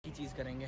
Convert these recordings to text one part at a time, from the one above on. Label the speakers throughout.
Speaker 1: की चीज़ करेंगे।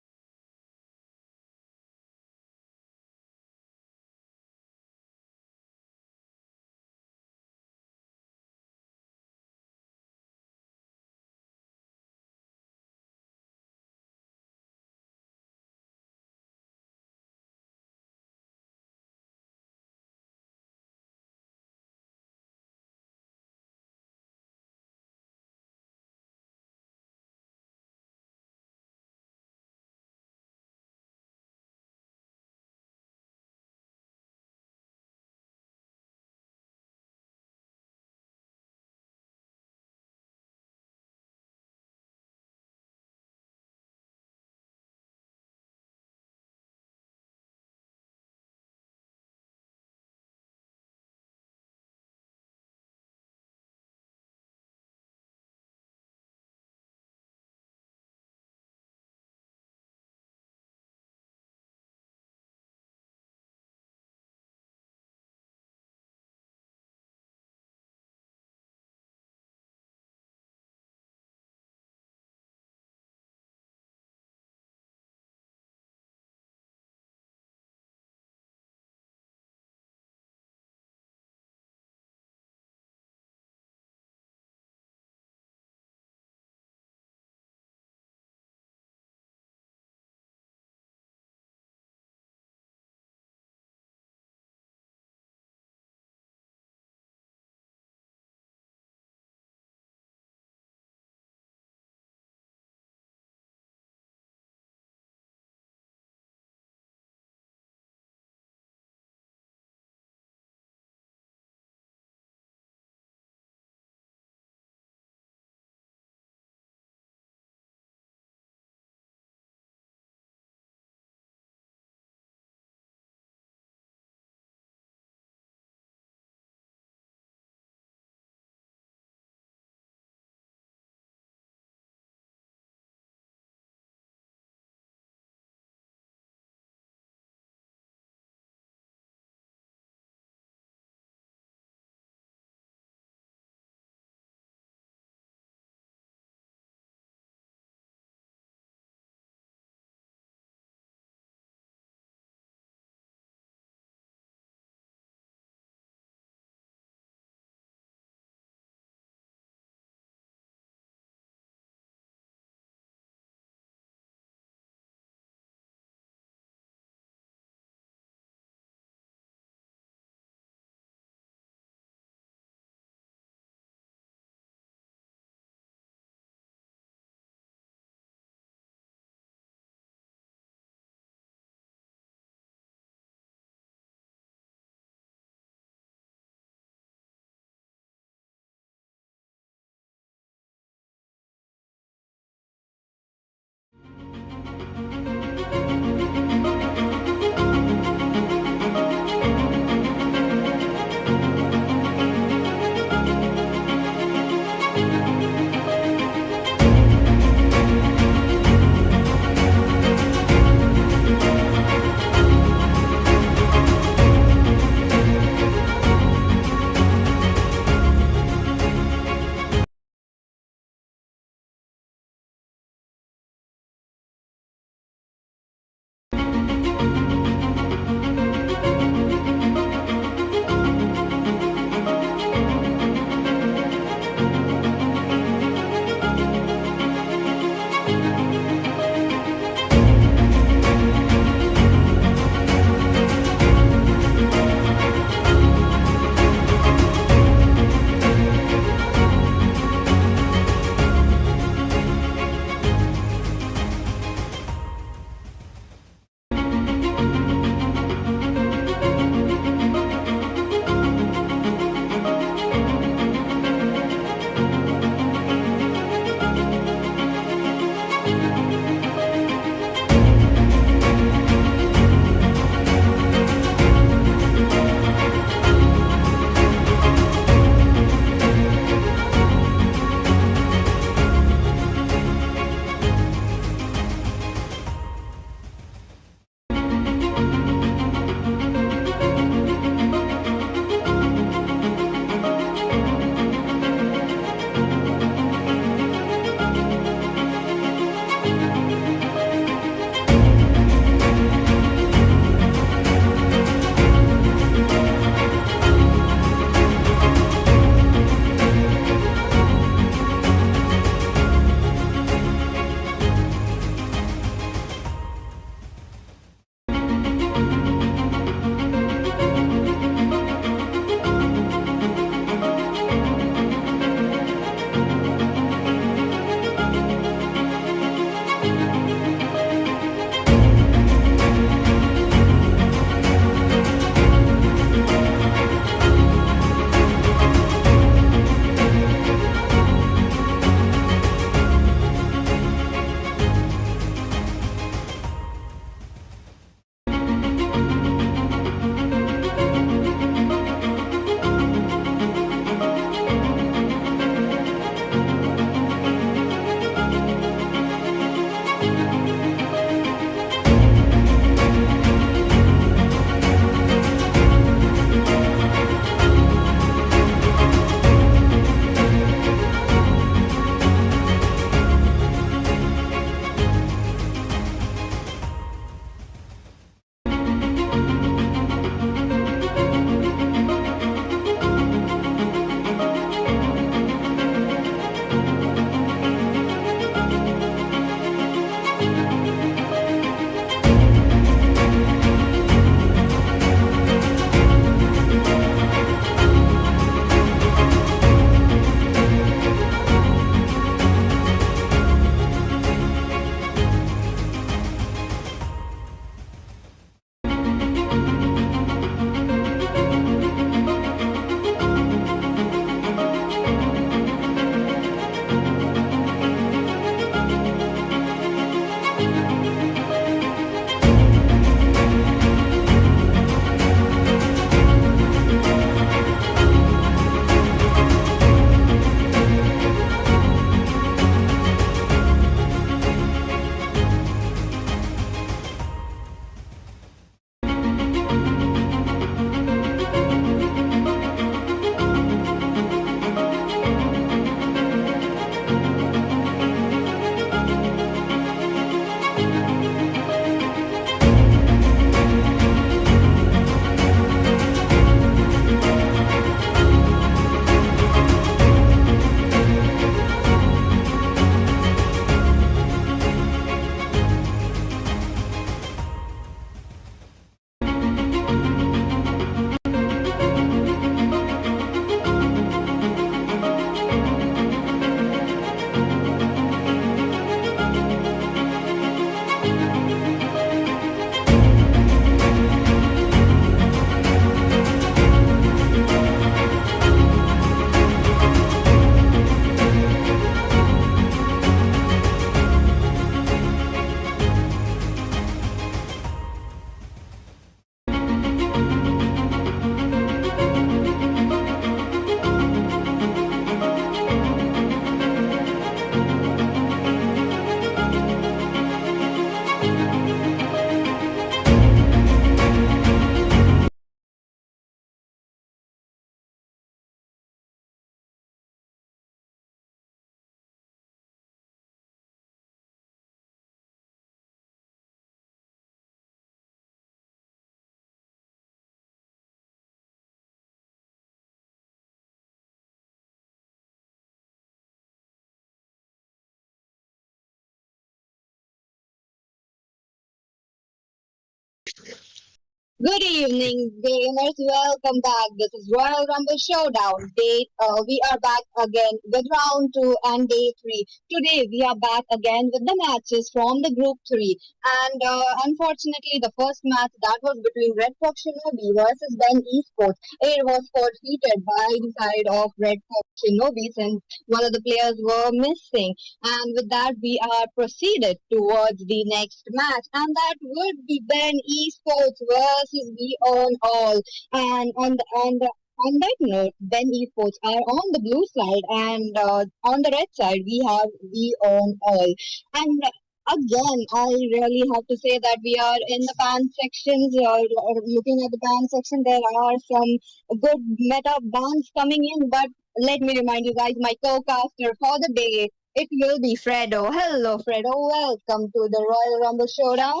Speaker 1: Good evening, gamers. Welcome back. This is Royale Rumble Showdown. We are back again with round two and day three. Today, we are back again with the matches from the group three. And unfortunately, the first match that was between Red Fox Shinobi versus Ben Esports. It was forfeited by the side of Red Fox Shinobi since one of the players were missing. And with that, we are proceeded towards the next match, and that would be Ben Esports versus We Own All. And on that note, Ben Esports are on the blue side, and on the red side, we have We Own All. And again, I really have to say that we are in the ban sections. Looking at the ban section, there are some good meta bans coming in, but let me remind you guys, my co-caster for the day, it will be Fredo. Hello, Fredo. Welcome to the Royal Rumble Showdown.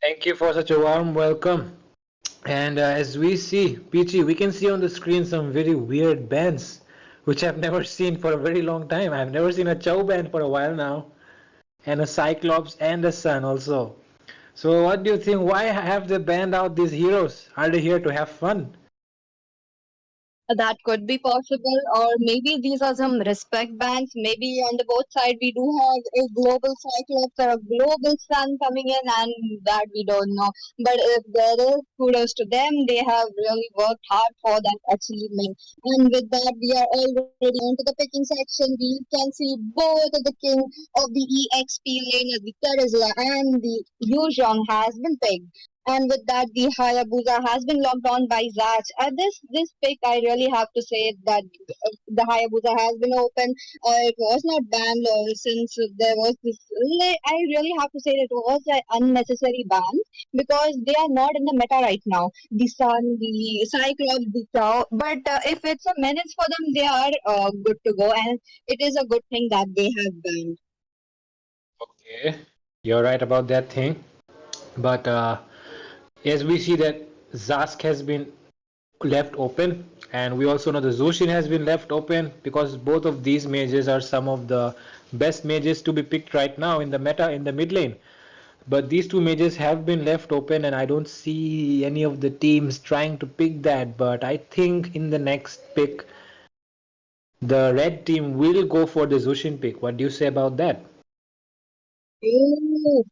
Speaker 2: Thank you for such a warm welcome. And as we see, Peachy, we can see on the screen some very weird bands, which I've never seen for a very long time. I've never seen a Chow band for a while now, and a Cyclops and a Sun also. So, what do you think? Why have they banned out these heroes? Are they here to have fun?
Speaker 1: That could be possible, or maybe these are some respect bans. Maybe on the both side we do have a global Cyclops or a global Sun coming in, and that we don't know. But if there is, kudos to them. They have really worked hard for that achievement. And with that, we are already on to the picking section. We can see both of the king of the EXP lane, the Terizla and the Yuzhong has been picked. And with that, the Hayabusa has been locked on by Zach. At this pick, I really have to say that the Hayabusa has been open. It was not banned since there was this. I really have to say that it was an unnecessary ban because they are not in the meta right now. The Sun, the Cyclops, the Cow. But if it's a menace for them, they are good to go, and it is a good thing that they have banned.
Speaker 2: Okay, you're right about that thing. But as we see that Zask has been left open, and we also know the Zushin has been left open because both of these mages are some of the best mages to be picked right now in the meta in the mid lane. But these two mages have been left open, and I don't see any of the teams trying to pick that. But I think in the next pick, the red team will go for the Zushin pick. What do you say about that?
Speaker 1: Oh,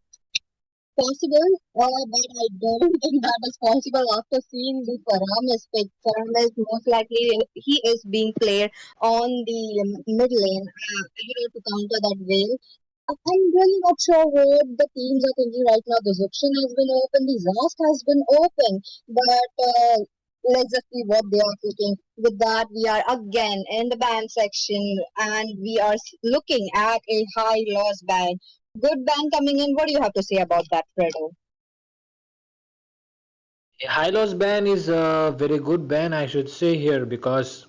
Speaker 1: possible, but I don't think that is possible after seeing the Paramis pick. Paramis most likely he is being played on the mid lane, to counter that wave. I'm really not sure what the teams are thinking right now. The Zuxian has been open, the Zast has been open, but let's just see what they are thinking. With that, we are again in the ban section, and we are looking at a high loss ban. Good ban coming in. What do you have to say about that, Fredo?
Speaker 2: Hylos ban is a very good ban, I should say here, because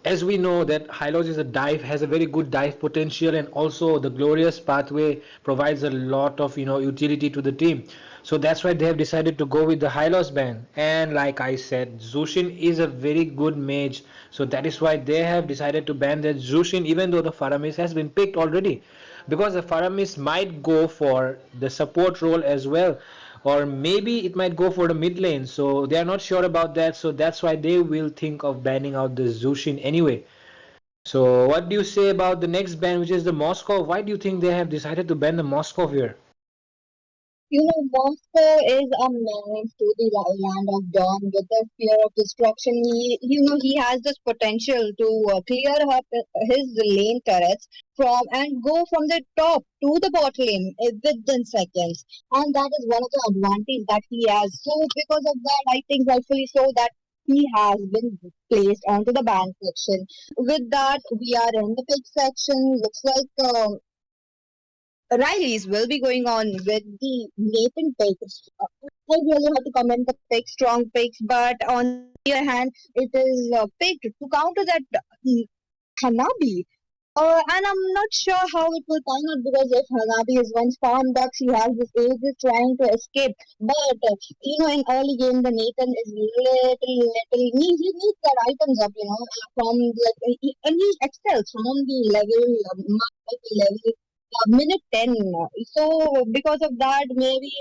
Speaker 2: as we know that Hylos is a dive, has a very good dive potential, and also the glorious pathway provides a lot of utility to the team. So that's why they have decided to go with the Hylos ban. And like I said, Zushin is a very good mage, so that is why they have decided to ban that Zushin, even though the Faramis has been picked already, because the Faramis might go for the support role as well, or maybe it might go for the mid lane. So they are not sure about that. So that's why they will think of banning out the Zushin anyway. So what do you say about the next ban, which is the Moscow? Why do you think they have decided to ban the Moscow here?
Speaker 1: Moscow is a menace to the land of Dawn with the fear of destruction. He has this potential to clear up his lane turrets and go from the top to the bot lane within seconds. And that is one of the advantage that he has. So because of that, I think rightfully so that he has been placed onto the ban section. With that, we are in the pick section. Looks like Riley's will be going on with the Nathan picks. I really have to comment the pick, strong picks, but on the other hand, it is picked to counter that Hanabi. And I'm not sure how it will pan out because if Hanabi is once farmed up, she has this ages trying to escape. But in early game, the Nathan is he needs the items up, from like and he excels from the level level minute 10. So because of that, maybe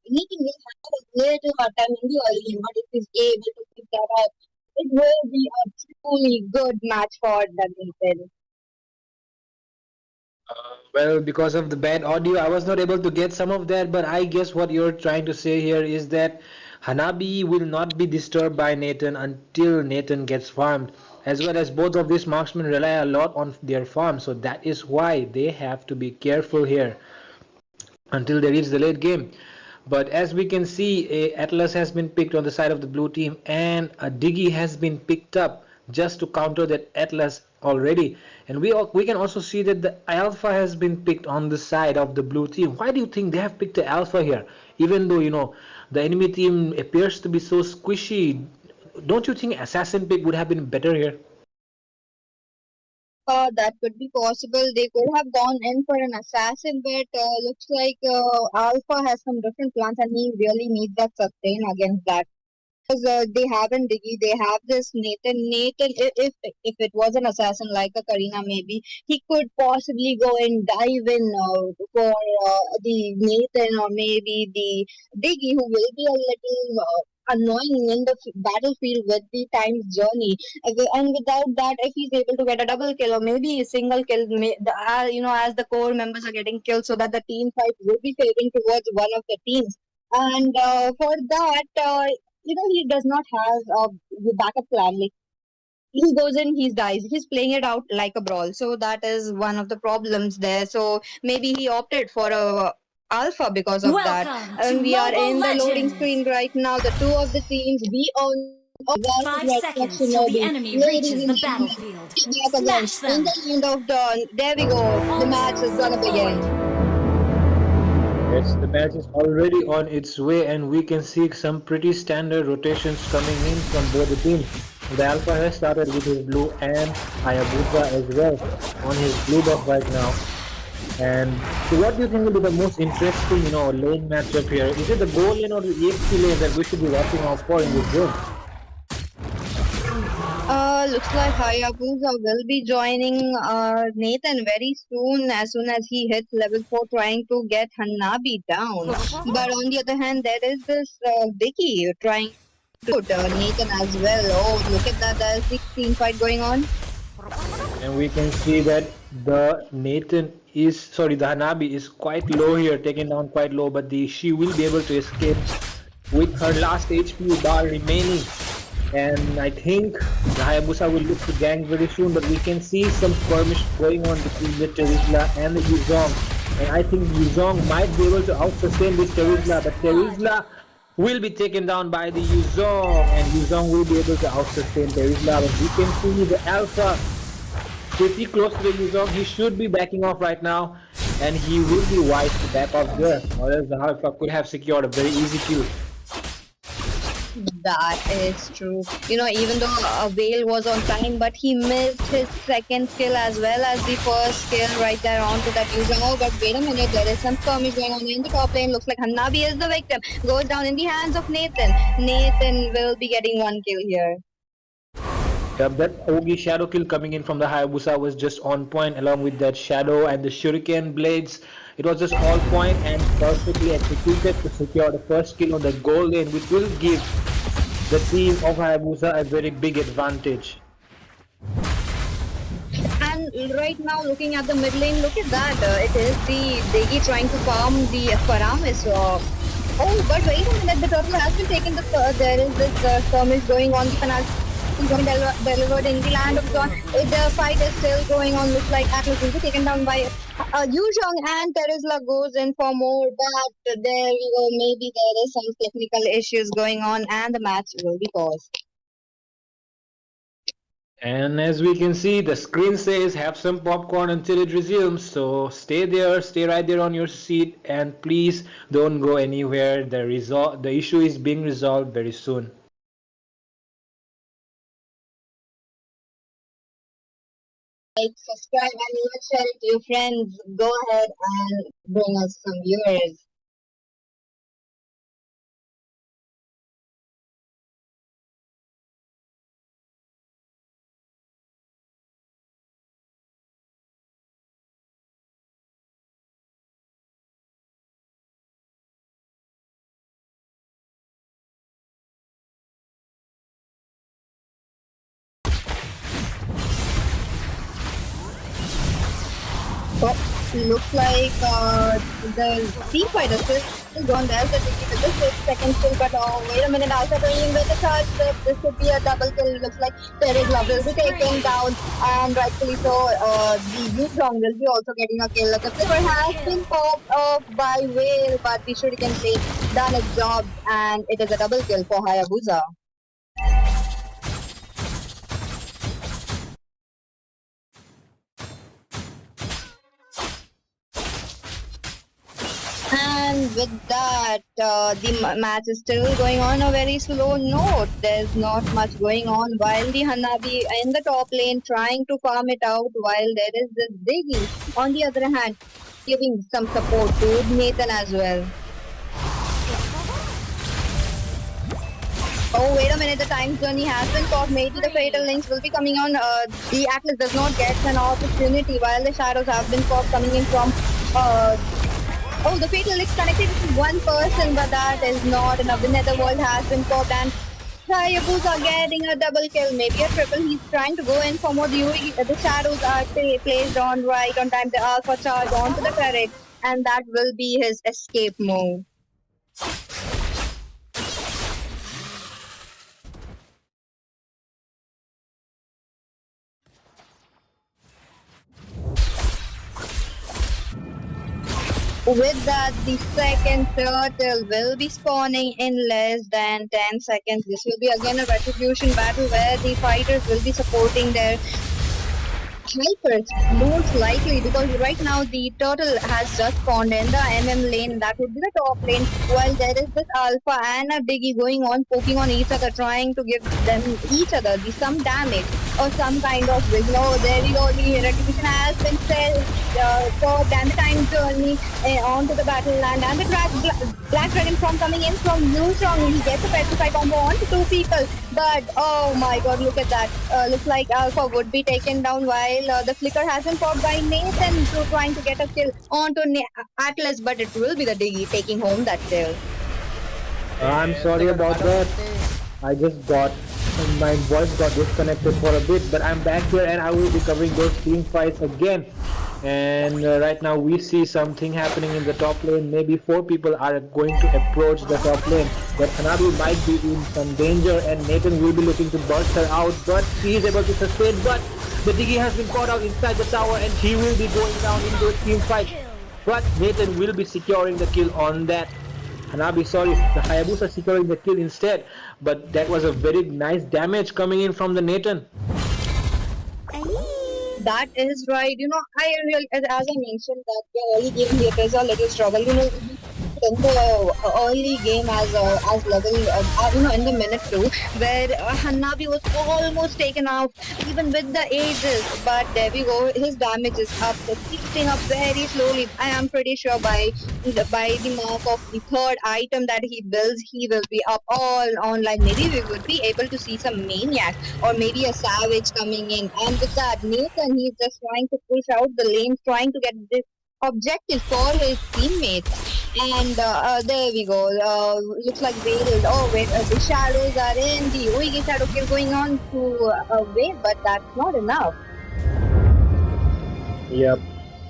Speaker 1: Nathan will have a little hard time in the early game, but if he's able to pick that up, it will be a truly good match for the Nathan.
Speaker 2: Well, because of the bad audio, I was not able to get some of that, but I guess what you're trying to say here is that Hanabi will not be disturbed by Nathan until Nathan gets farmed, as well as both of these marksmen rely a lot on their farm, so that is why they have to be careful here until they reach the late game. But as we can see, a Atlas has been picked on the side of the blue team, and a Diggy has been picked up just to counter that Atlas already. And we can also see that the Alpha has been picked on the side of the blue team. Why do you think they have picked the Alpha here? Even though the enemy team appears to be so squishy, don't you think Assassin pick would have been better here?
Speaker 1: That could be possible. They could have gone in for an assassin, but looks like Alpha has some different plans, and he really needs that sustain against that. Because they haven't Diggy, they have this Nathan. Nathan, if it was an assassin like a Karina, maybe he could possibly go and dive in for the Nathan or maybe the Diggy, who will be a little annoying in the battlefield with the time's journey. And without that, if he's able to get a double kill or maybe a single kill, as the core members are getting killed, so that the team fight will be favoring towards one of the teams. And for that, he does not have a backup plan. Like he goes in, he dies. He's playing it out like a brawl. So that is one of the problems there. So maybe he opted for a alpha because of that.
Speaker 3: Welcome to
Speaker 1: And we are
Speaker 3: Mobile
Speaker 1: in the loading
Speaker 3: Legends!
Speaker 1: screen right now. The two of the teams, we own versus
Speaker 3: 5
Speaker 1: Red Flag
Speaker 3: seconds till the
Speaker 1: Shinobi.
Speaker 3: enemy
Speaker 1: Ladies
Speaker 3: reaches
Speaker 1: and
Speaker 3: the
Speaker 1: gentlemen,
Speaker 3: battlefield.
Speaker 1: we're back again
Speaker 3: Smash
Speaker 1: in
Speaker 3: them!
Speaker 1: the land of dawn. There we go. The match is
Speaker 3: Ultimate
Speaker 1: gonna begin.
Speaker 3: deployed!
Speaker 2: Yes, the match is already on its way, and we can see some pretty standard rotations coming in from both the teams. The Alpha has started with his blue and Hayabusa as well on his blue buff right now. And so what do you think will be the most interesting, lane matchup here? Is it the gold lane or the EXP lane that we should be watching out for in this game?
Speaker 1: Looks like Hayabusa will be joining Nathan very soon as he hits level 4, trying to get Hanabi down. But on the other hand, there is this Vicky trying to put Nathan as well. Oh, look at that! There's the team fight going on.
Speaker 2: And we can see that the Hanabi is quite low here, taken down quite low, but she will be able to escape with her last HP bar remaining. And I think the Hayabusa will look to gang very soon, but we can see some skirmish going on between the Terizla and the Yuzong. And I think Yuzong might be able to out-sustain this Terizla, but
Speaker 3: First blood!
Speaker 2: Terizla will be taken down by the Yuzong, and Yuzong will be able to out-sustain Terizla. But we can see the Alpha pretty close to the Yuzong. He should be backing off right now, and he will be wise to back off there, or else the Alpha could have secured a very easy kill.
Speaker 1: That is true. Even though Vale was on time, but he missed his second skill as well as the first skill right there onto that user. Oh, but wait a minute, there is some skirmish going on in the top lane. Looks like Hanabi is the victim. Goes down in the hands of Nathan. Nathan will be getting one kill here.
Speaker 2: Yep, that Ogi shadow kill coming in from the Hayabusa was just on point, along with that shadow and the shuriken blades. It was just all point and perfectly executed to secure the first kill on the goal lane, which will give the team of Hayabusa a very big advantage.
Speaker 1: And right now, looking at the mid lane, look at that. It is the Degi trying to farm the Paramis. Oh, but wait a minute, the turtle has been taken. There is this skirmish going on. The penalty is going delivered in the land of Dawn. The fight is still going on. Looks like Atlas will be taken down by Yuzhong, and Terizla goes in for more. But there we go. Maybe there is some technical issues going on, and the match will be paused.
Speaker 2: And as we can see, the screen says have some popcorn until it resumes. So stay there, stay right there on your seat, and please don't go anywhere. The issue is being resolved very soon.
Speaker 1: Like, subscribe, and even share it to your friends. Go ahead and bring us some viewers. Oh, looks like the team fight is still gone. There's the Diggy with the second kill, but oh, wait a minute, Alpha going with the charge flip. This could be a double kill. Looks like Terry's love will be taken down, and rightfully so. The Yuzong will be also getting a kill. The flipper has been popped off by Whale, but the Shuriken Blade done its job, and it is a double kill for Hayabusa. And with that, the match is still going on a very slow note. There's not much going on while the Hanabi in the top lane trying to farm it out, while there is this Diggy on the other hand giving some support to Nathan as well. Oh, wait a minute, the time journey has been caught. Maybe the fatal links will be coming on. The Atlas does not get an opportunity while the shadows have been caught coming in from oh, the fatal is connected to one person, but that is not enough. The netherworld has been popped and Hayabusa getting a double kill, maybe a triple. He's trying to go in for more. The shadows are placed on right on time. The alpha charge onto the turret, and that will be his escape move. With that, the second turtle will be spawning in less than 10 seconds. This will be again a retribution battle where the fighters will be supporting their helpers most likely, because right now the turtle has just spawned in the lane, that would be the top lane, while there is this alpha and a diggy going on poking on each other, trying to give them each other some damage or some kind of there we go, the retribution has been stopped, and the time journey onto the battleland, and the black dragon from coming in from Yuzong, he gets a petrify combo onto two people, but oh my god, look at that. Looks like Alpha would be taken down, while the flicker has been popped by Nathan, trying to get a kill onto Atlas, but it will be the Diggy taking home that kill.
Speaker 2: I'm sorry about that. I just got my voice got disconnected for a bit, but I'm back here and I will be covering those team fights again. And right now we see something happening in the top lane. Maybe 4 people are going to approach the top lane, but Hanabi might be in some danger and Nathan will be looking to burst her out, but she is able to sustain. But the Diggy has been caught out inside the tower and he will be going down into a team fight, but Nathan will be securing the kill on that. Hanabi, sorry, the Hayabusa securing the kill instead, but that was a very nice damage coming in from the Nathan.
Speaker 1: That is right. I really, as I mentioned, that the early game theaters are a little struggle. In the early game as level, in the minute two, where Hanabi was almost taken out, even with the ages. But there we go. His damage is up. It's keeping up very slowly. I am pretty sure by the mark of the third item that he builds, he will be up all online. Maybe we would be able to see some maniac or maybe a savage coming in. And with that, Nathan, he's just trying to push out the lane, trying to get this objective for his teammates. And there we go. Looks like Whale. Oh wait, the shadows are in. The Uigi shadow kill going on to Whale, but that's not enough.
Speaker 2: Yep,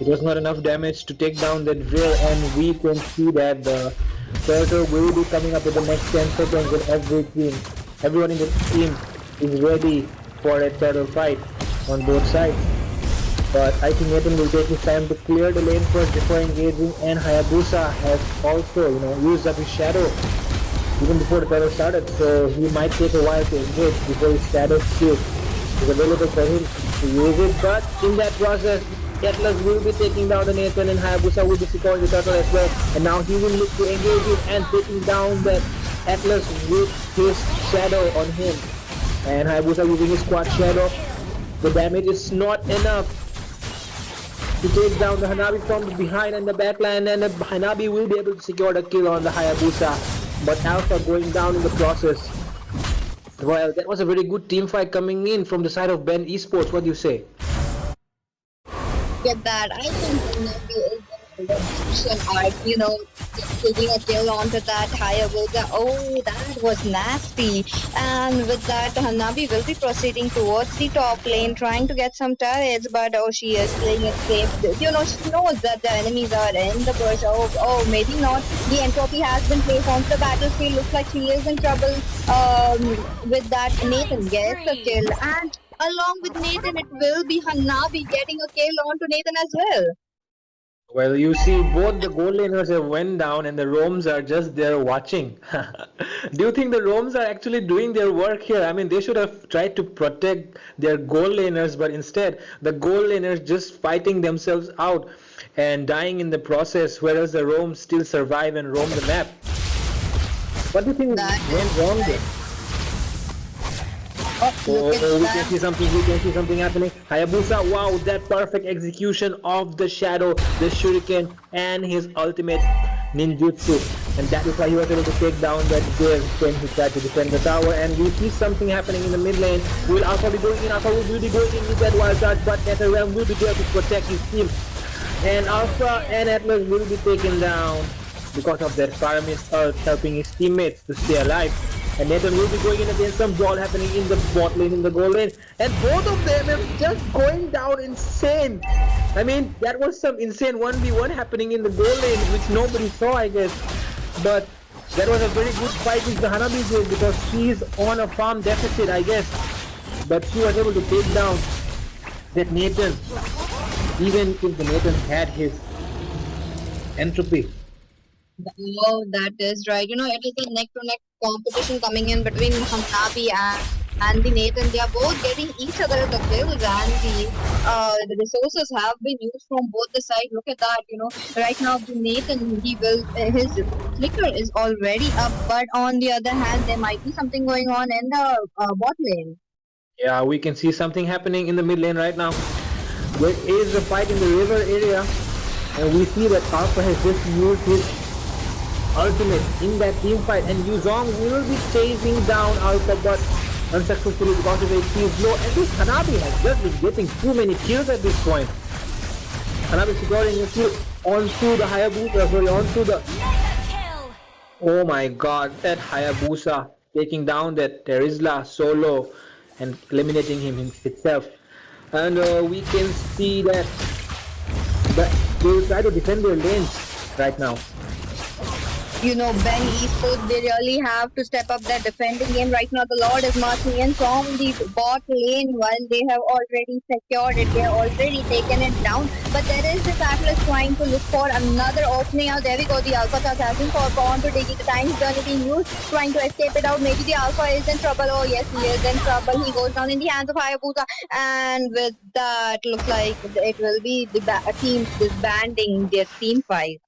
Speaker 2: it was not enough damage to take down that drill, and we can see that the turtle will be coming up with the next 10 seconds, and everyone in the team is ready for a turtle fight on both sides. But I think Nathan will take his time to clear the lane first before engaging, and Hayabusa has also, used up his shadow even before the turtle started, so he might take a while to engage before his shadow skill is available for him to use it. But in that process, Atlas will be taking down the Nathan and Hayabusa will be securing the turtle as well, and now he will look to engage it and taking down that Atlas with his shadow on him, and Hayabusa using his quad shadow. The damage is not enough to take down the Hanabi from behind and the backline, and the Hanabi will be able to secure the kill on the Hayabusa, but Alpha going down in the process. Well, that was a very good team fight coming in from the side of Ben Esports. What do you say?
Speaker 1: Get that. I think Hanabi is redemption arc, taking a kill onto that Hayabusa. Oh, that was nasty. And with that, Hanabi will be proceeding towards the top lane, trying to get some turrets, but oh, she is playing it safe. She knows that the enemies are in the bush. Oh, maybe not. The entropy has been placed onto the battlefield. Looks like she is in trouble. With that, Nathan
Speaker 3: Killing
Speaker 1: gets a
Speaker 3: spree.
Speaker 1: kill, and along with Nathan, it will be Hanabi getting a kill onto Nathan as well.
Speaker 2: Well, you see, both the goal laners have went down and the roams are just there watching. Do you think the roams are actually doing their work here? I mean, they should have tried to protect their goal laners, but instead, the goal laners just fighting themselves out and dying in the process, whereas the roams still survive and roam the map. What do you think
Speaker 1: That is
Speaker 2: went wrong there?
Speaker 1: right. Oh, look at
Speaker 2: Oh,
Speaker 1: that.
Speaker 2: we can see something happening. Hayabusa, wow, that perfect execution of the shadow, the shuriken, and his ultimate ninjutsu. And that is why he was able to take down that wave when he tried to defend the tower. And we see something happening in the mid lane. Will Alpha be going in? Alpha will be going in with that wild charge, but NetherRealm will be there to protect his team. And Alpha and Atlas will be taken down because of that Pyramid's Earth helping his teammates to stay alive. And Nathan will be going in against some brawl happening in the bot lane, in the goal lane. And both of them are just going down insane. I mean, that was some insane 1v1 happening in the goal lane, which nobody saw, I guess. But that was a very good fight which the Hanabi did because she is on a farm deficit, I guess. But she was able to take down that Nathan, even if the Nathan had his entropy.
Speaker 1: Oh, that is right. It is a neck-to-neck competition coming in between Hanabi and the Nathan. They are both getting each other the kills, and the resources have been used from both the sides. Look at that. Right now the Nathan, his flicker is already up, but on the other hand, there might be something going on in the bot lane.
Speaker 2: Yeah, we can see something happening in the mid lane right now. There is a fight in the river area, and we see that Alpha has just used his ultimate in that team fight, and Yuzong will be chasing down Alpha, but unsuccessfully because of HP is low. And this Hanabi has just been getting too many kills at this point. Hanabi securing a kill onto the Hayabusa, sorry, onto the...
Speaker 3: Kill.
Speaker 2: Oh my god, that Hayabusa taking down that Terizla solo and eliminating him itself. And we can see that they will try to defend their lanes right now.
Speaker 1: Ben Esports, they really have to step up their defending game. Right now, the Lord is marching in from the bot lane while they have already secured it. They have already taken it down. But there is this Atlas trying to look for another opening. Now, there we go. The Alpha assassin for on to take it. The time is going to be used, trying to escape it out. Maybe the Alpha is in trouble. Oh, yes, he is in trouble. He goes down in the hands of Hayabusa. And with that, looks like it will be the teams disbanding their team fight.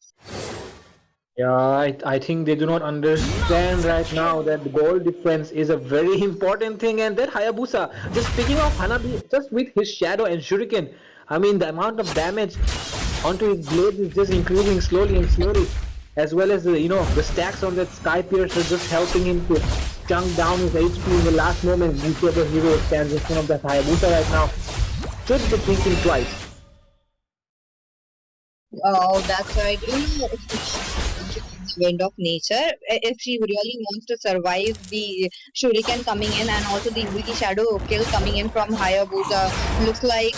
Speaker 2: Yeah, I think they do not understand right now that the goal difference is a very important thing, and that Hayabusa, just picking off Hanabi, just with his shadow and shuriken, I mean the amount of damage onto his blades is just increasing slowly and slowly, as well as the stacks on that Sky Piercer just helping him to chunk down his HP in the last moment. Whichever hero stands in front of that Hayabusa right now should be thinking twice.
Speaker 1: Oh, that's right. Wind of nature. If she really wants to survive the shuriken coming in and also the shadow kill coming in from Hayabusa, looks like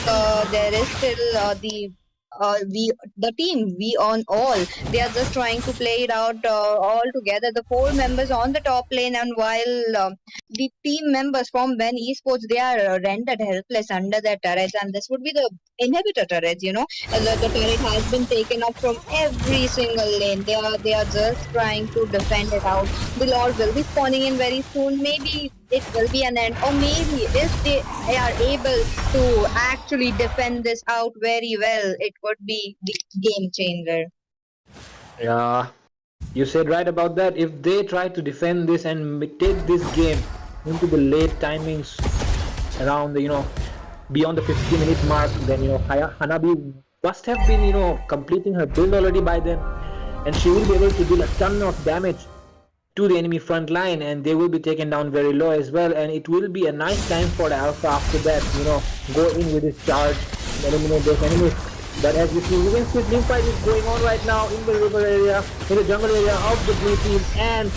Speaker 1: there is still the team we on all, they are just trying to play it out all together, the four members on the top lane, and while the team members from Ben Esports, they are rendered helpless under their turrets, and this would be the inhibitor turrets. The turret has been taken up from every single lane. They are just trying to defend it out. The Lord will be spawning in very soon. Maybe it will be an end, or maybe if they are able to actually defend this out very well, it could be the game changer.
Speaker 2: Yeah, you said right about that. If they try to defend this and take this game into the late timings around the beyond the 50-minute mark, then Hanabi must have been completing her build already by then, and she will be able to deal a ton of damage to the enemy front line, and they will be taken down very low as well, and it will be a nice time for the Alpha after that, go in with his charge, eliminate those enemies. But as you can see, team fight is going on right now in the river area, in the jungle area of the blue team, and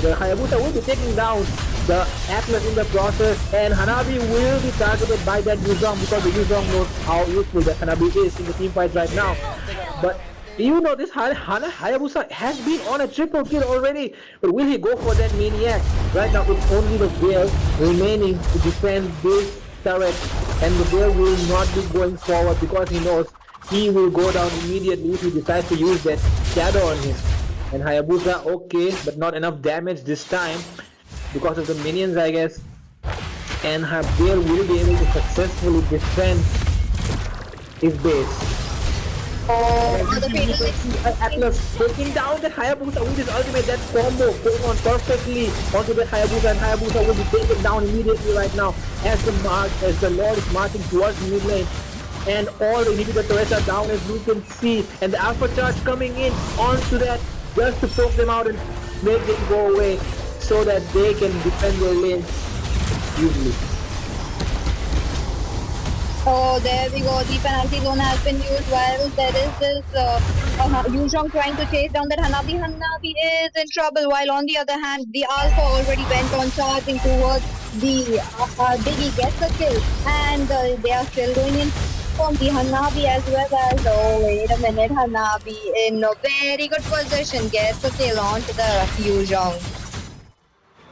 Speaker 2: the Hayabusa will be taking down the Atlas in the process, and Hanabi will be targeted by that Yuzong because the Yuzong knows how useful that Hanabi is in the team fight right now. But you know this Hayabusa has been on a triple kill already, but will he go for that maniac? Right now it's only the Veil remaining to defend this turret, and the Veil will not be going forward because he knows he will go down immediately if he decides to use that shadow on him. And Hayabusa, okay, but not enough damage this time because of the minions, I guess. And Veil will be able to successfully defend his base.
Speaker 1: The fatal
Speaker 2: Atlas taking down that Hayabusa with his ultimate, that combo going on perfectly onto the Hayabusa, and Hayabusa will be taken down immediately right now as the Lord is marching towards mid lane. And all the inhibitor turrets are down, as you can see, and the Alpha Charge coming in onto that just to poke them out and make them go away so that they can defend their lane easily.
Speaker 1: Oh, there we go. The penalty zone has been used. While there is this Yuzhong trying to chase down that Hanabi. Hanabi is in trouble. While on the other hand, the Alpha already went on charging towards the Biggie gets a kill, and they are still going in from the Hanabi as well as. Oh, wait a minute. Hanabi in a very good position gets a kill onto the Yuzhong.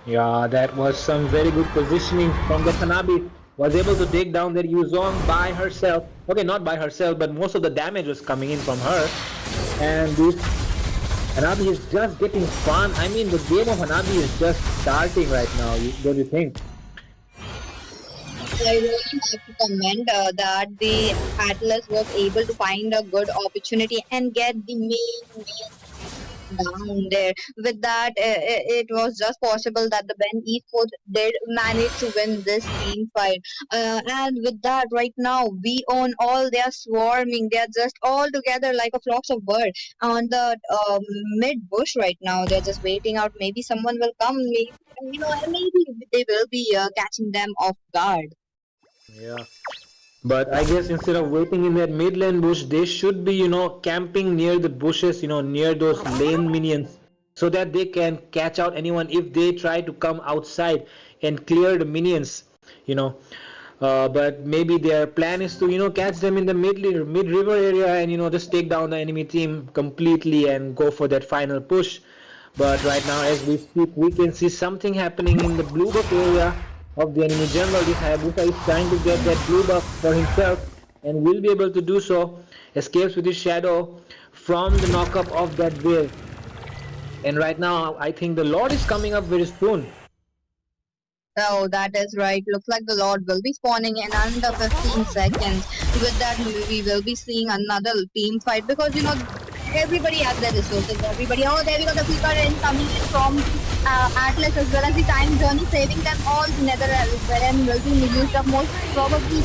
Speaker 2: Yeah, that was some very good positioning from the Hanabi. Was able to take down that Yuzong by herself. Okay, not by herself, but most of the damage was coming in from her. And this Hanabi is just getting fun. I mean, the game of Hanabi is just starting right now, don't you think?
Speaker 1: I really have to commend that the Atlas was able to find a good opportunity and get the main down there. With that, it was just possible that the Ben Esports did manage to win this team fight. And with that, right now, we own all. They are swarming. They are just all together like a flocks of birds on the mid bush right now. They're just waiting out. Maybe someone will come. Maybe, maybe they will be catching them off guard.
Speaker 2: Yeah. But I guess instead of waiting in that mid lane bush, they should be, camping near the bushes, near those lane minions, so that they can catch out anyone if they try to come outside and clear the minions, you know. But maybe their plan is to, catch them in the mid river area and, just take down the enemy team completely and go for that final push. But right now, as we speak, we can see something happening in the blue buff area of the enemy jungle. This Hayabusa is trying to get that blue buff for himself and will be able to do so. Escapes with his shadow from the knockup of that wave. And right now, I think the Lord is coming up very soon.
Speaker 1: Oh, that is right. Looks like the Lord will be spawning in under 15 seconds. With that, we will be seeing another team fight because everybody has their resources. Everybody, oh, there we go. The people are coming in from Atlas as well as the time journey, saving them all. The Nether realm will be used up most probably,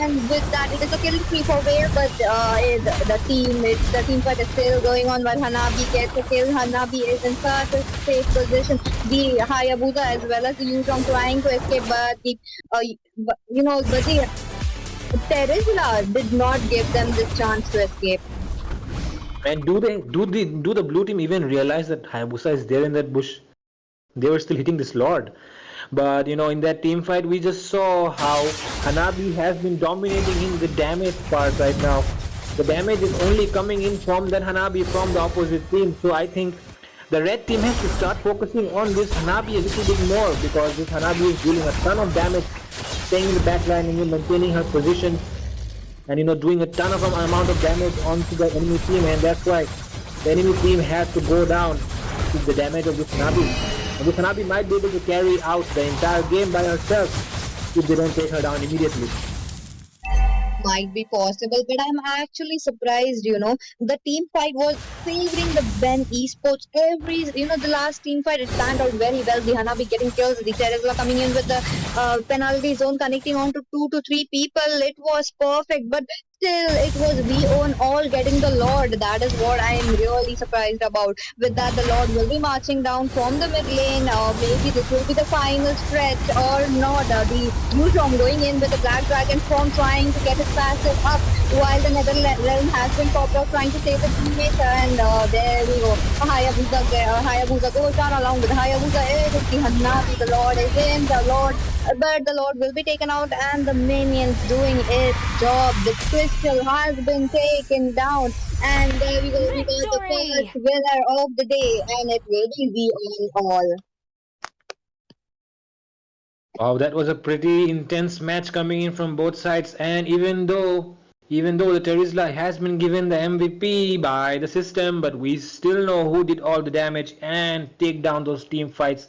Speaker 1: and with that, it is a killing spree for Whale, but the team fight is still going on. While Hanabi gets a kill, Hanabi is in such a safe position. The Hayabusa as well as the Yuzhong trying to escape, but the Terizla did not give them this chance to escape.
Speaker 2: And do the blue team even realize that Hayabusa is there in that bush? They were still hitting this Lord. But in that team fight, we just saw how Hanabi has been dominating in the damage part right now. The damage is only coming in from that Hanabi from the opposite team. So I think the red team has to start focusing on this Hanabi a little bit more, because this Hanabi is dealing a ton of damage, staying in the backline and maintaining her position, and doing a ton of amount of damage onto the enemy team, and that's why the enemy team has to go down to the damage of this Hanabi. And this Hanabi might be able to carry out the entire game by herself if they don't take her down immediately.
Speaker 1: Might be possible, but I'm actually surprised. The team fight was favoring the Ben Esports. The last team fight, it planned out very well. The Hanabi getting kills, the Terizla coming in with the penalty zone, connecting on to 2 to 3 people. It was perfect, but still it was we own all getting the Lord. That is what I am really surprised about. With that, the Lord will be marching down from the mid lane. Maybe this will be the final stretch or not. The Yuzhong going in with the Black Dragon form, trying to get his passive up, while the Nether realm has been popped out, trying to save the teammates. And there we go. Hayabusa goes down along with Hayabusa. It is the Hanabi. The Lord is in. The Lord, but the Lord will be taken out, and the minions doing its job. The crystal has been taken down, and there we go. We got the
Speaker 3: Victory!
Speaker 1: first winner of the day, and it will be the on all.
Speaker 2: Wow, that was a pretty intense match coming in from both sides, and even though the Terizla has been given the MVP by the system, but we still know who did all the damage and take down those team fights.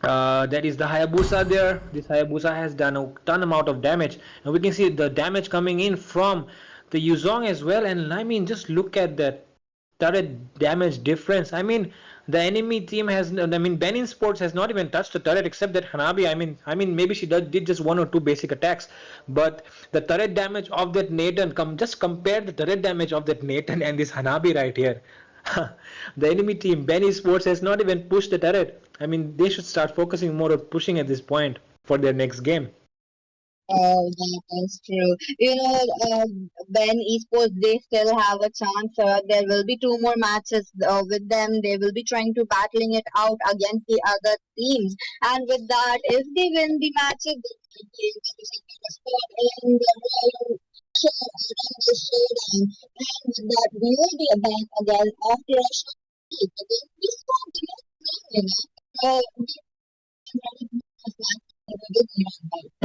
Speaker 2: That is the Hayabusa there. This Hayabusa has done a ton amount of damage, and we can see the damage coming in from the Yuzong as well. And I mean, just look at that turret damage difference. I mean, the enemy team has. I mean, Benin Sports has not even touched the turret except that Hanabi. I mean, maybe she did just one or two basic attacks, but the turret damage of that Nathan. Just compare the turret damage of that Nathan and this Hanabi right here. The enemy team, Benny Sports, has not even pushed the turret. I mean, they should start focusing more on pushing at this point for their next game.
Speaker 1: Oh, that is true. Ben Esports, they still have a chance. There will be two more matches with them. They will be trying to battling it out against the other teams. And with that, if they win the matches, they will be able to secure a spot in the Royal Showdown. And with that, we will be back again after a short break. Again, we start the next game, we are ready to start.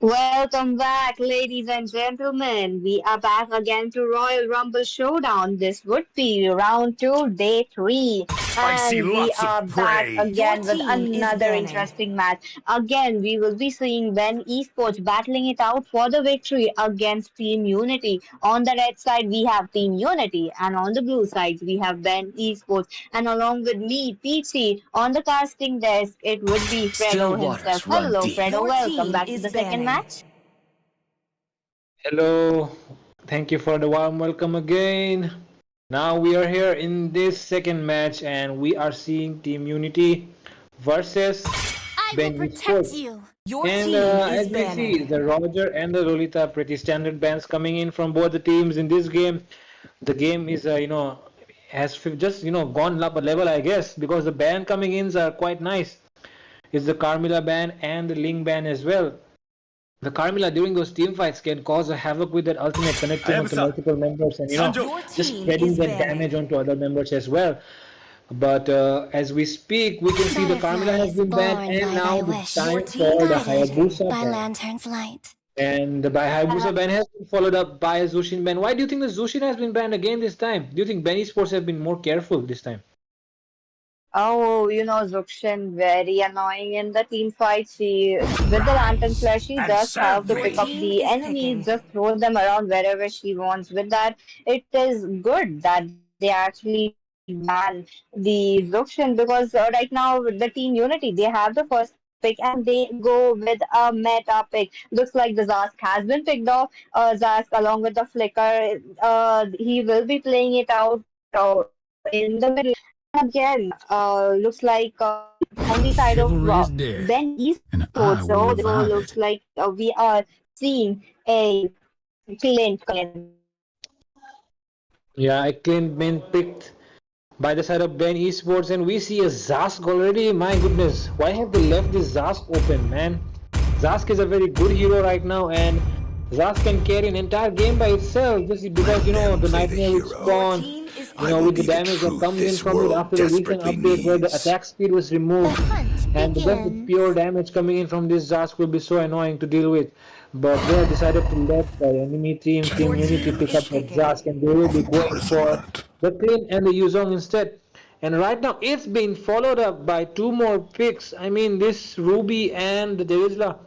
Speaker 1: Welcome back, ladies and gentlemen. We are back again to Royal Rumble Showdown. This would be round two, day three.
Speaker 3: I see
Speaker 1: And we
Speaker 3: lots of
Speaker 1: are back
Speaker 3: prey.
Speaker 4: Your
Speaker 1: again with
Speaker 4: team is
Speaker 1: another
Speaker 4: banning.
Speaker 1: interesting match. Again, we will be seeing Ben Esports battling it out for the victory against Team Unity. On the red side, we have Team Unity, and on the blue side, we have Ben Esports. And along with me, Peachy, on the casting desk, it would be
Speaker 3: Still
Speaker 1: Fredo himself.
Speaker 3: waters run
Speaker 1: Hello,
Speaker 3: deep.
Speaker 1: Fredo.
Speaker 4: Your
Speaker 1: Welcome
Speaker 4: team
Speaker 1: back to
Speaker 4: is
Speaker 1: the second
Speaker 4: banning.
Speaker 1: match.
Speaker 2: Hello, thank you for the warm welcome again. Now we are here in this second match, and we are seeing Team Unity versus
Speaker 5: I will
Speaker 2: Ben
Speaker 5: protect
Speaker 2: Sports.
Speaker 5: you.
Speaker 4: Your
Speaker 2: And
Speaker 4: team is
Speaker 2: as we see,
Speaker 4: banning.
Speaker 2: the Roger and the Lolita pretty standard bans coming in from both the teams in this game. The game is, has just gone up a level, I guess, because the ban coming ins are quite nice. It's the Carmilla ban and the Ling ban as well. The Carmilla during those team fights can cause a havoc with that ultimate
Speaker 3: I
Speaker 2: connecting
Speaker 3: have a
Speaker 2: onto
Speaker 3: thought.
Speaker 2: multiple members and
Speaker 3: Sanjo.
Speaker 4: Your
Speaker 2: just
Speaker 4: team
Speaker 2: spreading
Speaker 4: is
Speaker 2: that damage
Speaker 4: banning.
Speaker 2: onto other members as well. But as we speak, we can see the Carmilla
Speaker 5: Butterfly
Speaker 2: has
Speaker 5: is
Speaker 2: been banned,
Speaker 5: born
Speaker 2: and
Speaker 5: by
Speaker 2: now
Speaker 5: thy
Speaker 2: it's
Speaker 5: wish,
Speaker 4: Your
Speaker 2: time
Speaker 4: team
Speaker 2: for the
Speaker 4: is
Speaker 5: guided
Speaker 4: banning.
Speaker 2: Hayabusa
Speaker 5: by
Speaker 2: ban.
Speaker 5: lantern's light.
Speaker 2: And the Hayabusa ban has been followed up by a Zushin ban. Why do you think the Zushin has been banned again this time? Do you think Benny Sports have been more careful this time?
Speaker 1: Oh, Zukshin, very annoying in the team fight. She, with the lantern
Speaker 3: Rise
Speaker 1: flash, she
Speaker 3: and
Speaker 1: does have
Speaker 3: serve
Speaker 1: to
Speaker 4: Your
Speaker 1: pick
Speaker 3: me.
Speaker 1: up
Speaker 4: team
Speaker 1: the
Speaker 4: is
Speaker 1: enemies,
Speaker 4: picking.
Speaker 1: just throw them around wherever she wants. With that, it is good that they actually ban the Zukshin because right now the team Unity, they have the first pick and they go with a meta pick. Looks like the Zask has been picked off. Zask along with the Flicker, he will be playing it out in the middle. And again, looks like on the side of
Speaker 6: Chivalry is dead,
Speaker 1: Ben Esports,
Speaker 6: and
Speaker 1: so
Speaker 6: I will
Speaker 1: looks
Speaker 6: revive
Speaker 1: like
Speaker 6: it.
Speaker 1: we are seeing a Clint coming in this match.
Speaker 2: Yeah, I claimed been picked by the side of Ben Esports, and we see a Zask already. My goodness, why have they left this Zask open, man? Zask is a very good hero right now, and Zask can carry an entire game by itself just because
Speaker 3: Let them
Speaker 2: the
Speaker 3: play the
Speaker 2: Nightmare
Speaker 4: Your
Speaker 3: hero.
Speaker 2: respawn,
Speaker 4: team is
Speaker 3: I will
Speaker 2: with the
Speaker 3: be
Speaker 4: picking.
Speaker 3: the
Speaker 2: damage that
Speaker 3: truth
Speaker 2: comes in
Speaker 3: this
Speaker 2: from it
Speaker 3: world
Speaker 2: after the recent
Speaker 3: desperately
Speaker 2: update where the
Speaker 3: needs.
Speaker 2: attack speed was
Speaker 5: The
Speaker 2: removed,
Speaker 5: hunt
Speaker 2: and just the pure
Speaker 5: begins.
Speaker 2: damage coming in from this Zask will be so annoying to deal with. But they have decided to let the enemy team, Team
Speaker 4: Your
Speaker 2: Unity,
Speaker 4: team
Speaker 2: pick
Speaker 4: is
Speaker 2: up
Speaker 3: Gentleness
Speaker 2: that
Speaker 4: picking.
Speaker 2: Zask, and they will
Speaker 3: of
Speaker 2: be going for
Speaker 3: imprisonment.
Speaker 2: the Clean and the Yuzong instead. And right now, it's been followed up by two more picks. I mean, this Ruby and the Derizla.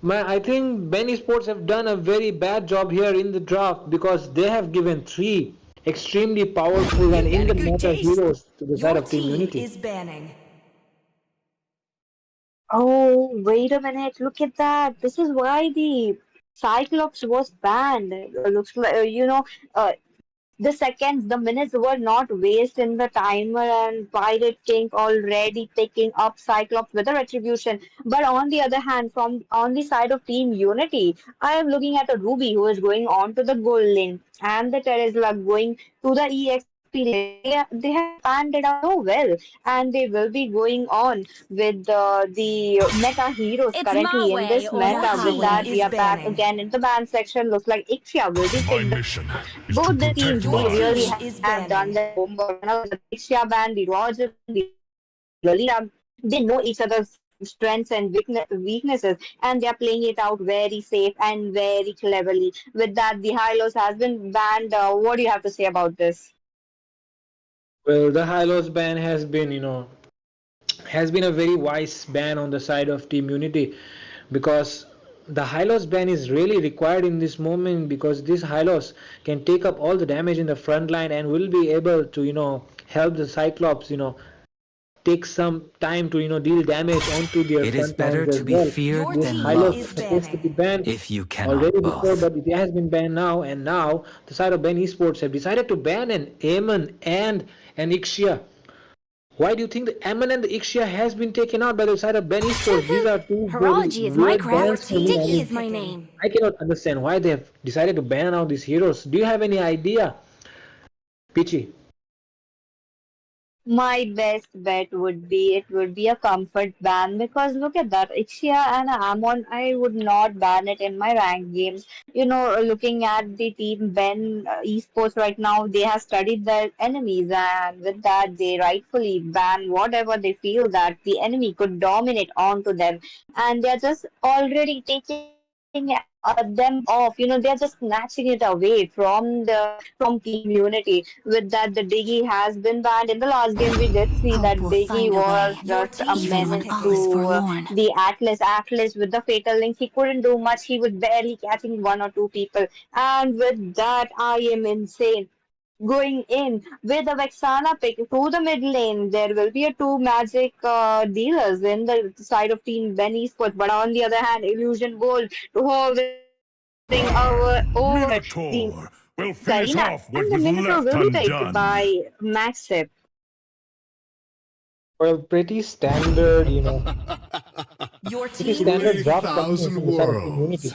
Speaker 2: I think Benny Sports have done a very bad job here in the draft because they have given three extremely powerful and
Speaker 4: You
Speaker 2: in
Speaker 4: got a
Speaker 2: the
Speaker 4: good
Speaker 2: meta
Speaker 4: taste.
Speaker 2: heroes to the side
Speaker 4: Your
Speaker 2: of Team
Speaker 4: team
Speaker 2: Unity.
Speaker 4: is banning.
Speaker 1: Oh, wait a minute! Look at that. This is why the Cyclops was banned. Looks like the seconds, the minutes were not waste in the timer, and Pirate King already picking up Cyclops with a retribution. But on the other hand, from on the side of Team Unity, I am looking at a Ruby who is going on to the gold lane and the Terizla going to the EXP lane. They have planned it out so well, and they will be going on with the meta heroes
Speaker 5: It's my
Speaker 1: currently in
Speaker 5: way
Speaker 1: this
Speaker 5: or the
Speaker 4: Your
Speaker 1: meta. With
Speaker 4: team
Speaker 1: that,
Speaker 5: highway.
Speaker 1: we
Speaker 4: is
Speaker 1: are back
Speaker 4: banning.
Speaker 1: again in the ban section. Looks like Ixia will be
Speaker 3: My
Speaker 1: picked up.
Speaker 3: mission is to
Speaker 1: Both the
Speaker 3: protect
Speaker 1: teams,
Speaker 4: Your
Speaker 1: they really
Speaker 4: team
Speaker 3: lives.
Speaker 1: have
Speaker 4: is
Speaker 1: done their
Speaker 4: banning.
Speaker 1: homework. Whenever the Ixia ban, the Roger ban, the Lolita, they know each other's strengths and weaknesses, and they are playing it out very safe and very cleverly. With that, the Hylos has been banned. What do you have to say about this?
Speaker 2: Well, the Hylos ban has been a very wise ban on the side of Team Unity because the Hylos ban is really required in this moment because this Hylos can take up all the damage in the front line and will be able to help the Cyclops take some time to deal damage onto their
Speaker 7: It is
Speaker 2: front
Speaker 7: better
Speaker 2: lines as
Speaker 7: to be
Speaker 2: well.
Speaker 4: Your
Speaker 7: feared
Speaker 2: This
Speaker 7: than
Speaker 4: team
Speaker 2: Hylos
Speaker 4: is
Speaker 2: was
Speaker 7: loved,
Speaker 2: supposed to be
Speaker 4: banning.
Speaker 2: banned
Speaker 7: if you cannot
Speaker 2: already before,
Speaker 7: both.
Speaker 2: but it has been banned now, and now the side of Ben Esports have decided to ban an Aemon and an Ixia. Why do you think the Aemon and the Ixia has been taken out by the side of Ben Esports? These are two very
Speaker 5: Horology is my
Speaker 2: weird
Speaker 4: Your
Speaker 5: craft.
Speaker 2: bans for me.
Speaker 4: team
Speaker 2: I
Speaker 5: Dicky
Speaker 4: is
Speaker 5: is
Speaker 2: mean,
Speaker 5: my
Speaker 4: picking.
Speaker 5: name.
Speaker 2: I cannot understand why they have decided to ban out these heroes. Do you have any idea, Pichi?
Speaker 1: My best bet would be it would be a comfort ban because look at that. Ixia and Amon, I would not ban it in my ranked games. Looking at the team Ben Esports right now, they have studied their enemies and with that they rightfully ban whatever they feel that the enemy could dominate onto them, and they're just already taking them off. They're just snatching it away from Team Unity. With that, the Diggy has been banned. In the last game, we did see that
Speaker 3: Hope will
Speaker 1: Diggy
Speaker 3: find a
Speaker 1: was
Speaker 3: way,
Speaker 1: just a
Speaker 3: even when
Speaker 1: menace
Speaker 3: all is
Speaker 1: to
Speaker 3: forlorn.
Speaker 1: the Atlas. Atlas with the Fatal Link, he couldn't do much. He was barely catching one or two people. And with that, I am insane going in with a Vexana pick to the mid lane. There will be a two magic dealers in the side of Team Ben Esports, but on the other hand, Illusion Gold hovering over the
Speaker 4: Minotaur will
Speaker 1: Garena,
Speaker 4: finish
Speaker 1: and
Speaker 4: off
Speaker 1: the
Speaker 4: what was
Speaker 1: Minotaur will be
Speaker 4: left
Speaker 1: picked
Speaker 4: undone.
Speaker 1: by Maxip.
Speaker 2: Well, pretty standard,
Speaker 3: Your
Speaker 2: pretty
Speaker 3: team
Speaker 2: standard
Speaker 3: is
Speaker 4: 3,000
Speaker 2: draft
Speaker 3: scanning.
Speaker 2: coming from the side of Team
Speaker 4: worlds,
Speaker 2: Unity.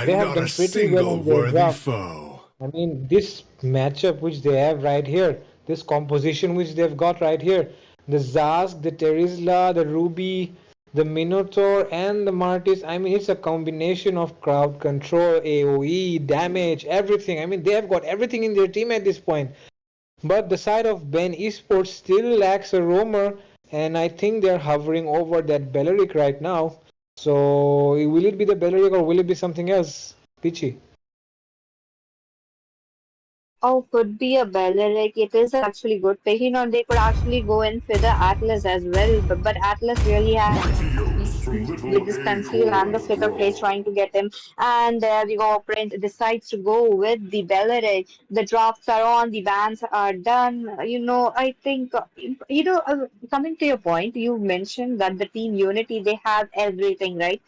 Speaker 2: They
Speaker 4: and
Speaker 2: have
Speaker 4: not
Speaker 2: done
Speaker 4: a
Speaker 2: pretty well
Speaker 4: single
Speaker 2: in their
Speaker 4: worthy
Speaker 2: draft.
Speaker 4: foe.
Speaker 2: I mean, this matchup which they have right here, this composition which they've got right here, the Zask, the Terizla, the Ruby, the Minotaur, and the Martis. I mean, it's a combination of crowd control, AoE, damage, everything. I mean, they have got everything in their team at this point. But the side of Ben Esports still lacks a roamer, and I think they're hovering over that Belleric right now. So, will it be the Belleric or will it be something else? Pichi.
Speaker 1: Oh, could be a Balearic. It is actually good pick. They could actually go in for the Atlas as well, but Atlas really has
Speaker 4: Mighty oaks from
Speaker 1: with this
Speaker 4: little
Speaker 1: conceal and the
Speaker 4: acorns
Speaker 1: flicker plays
Speaker 4: grow.
Speaker 1: trying to get him. And there we go. Prince decides to go with the Balearic. The drafts are on, the bans are done. I think, coming to your point, you mentioned that the team Unity, they have everything, right?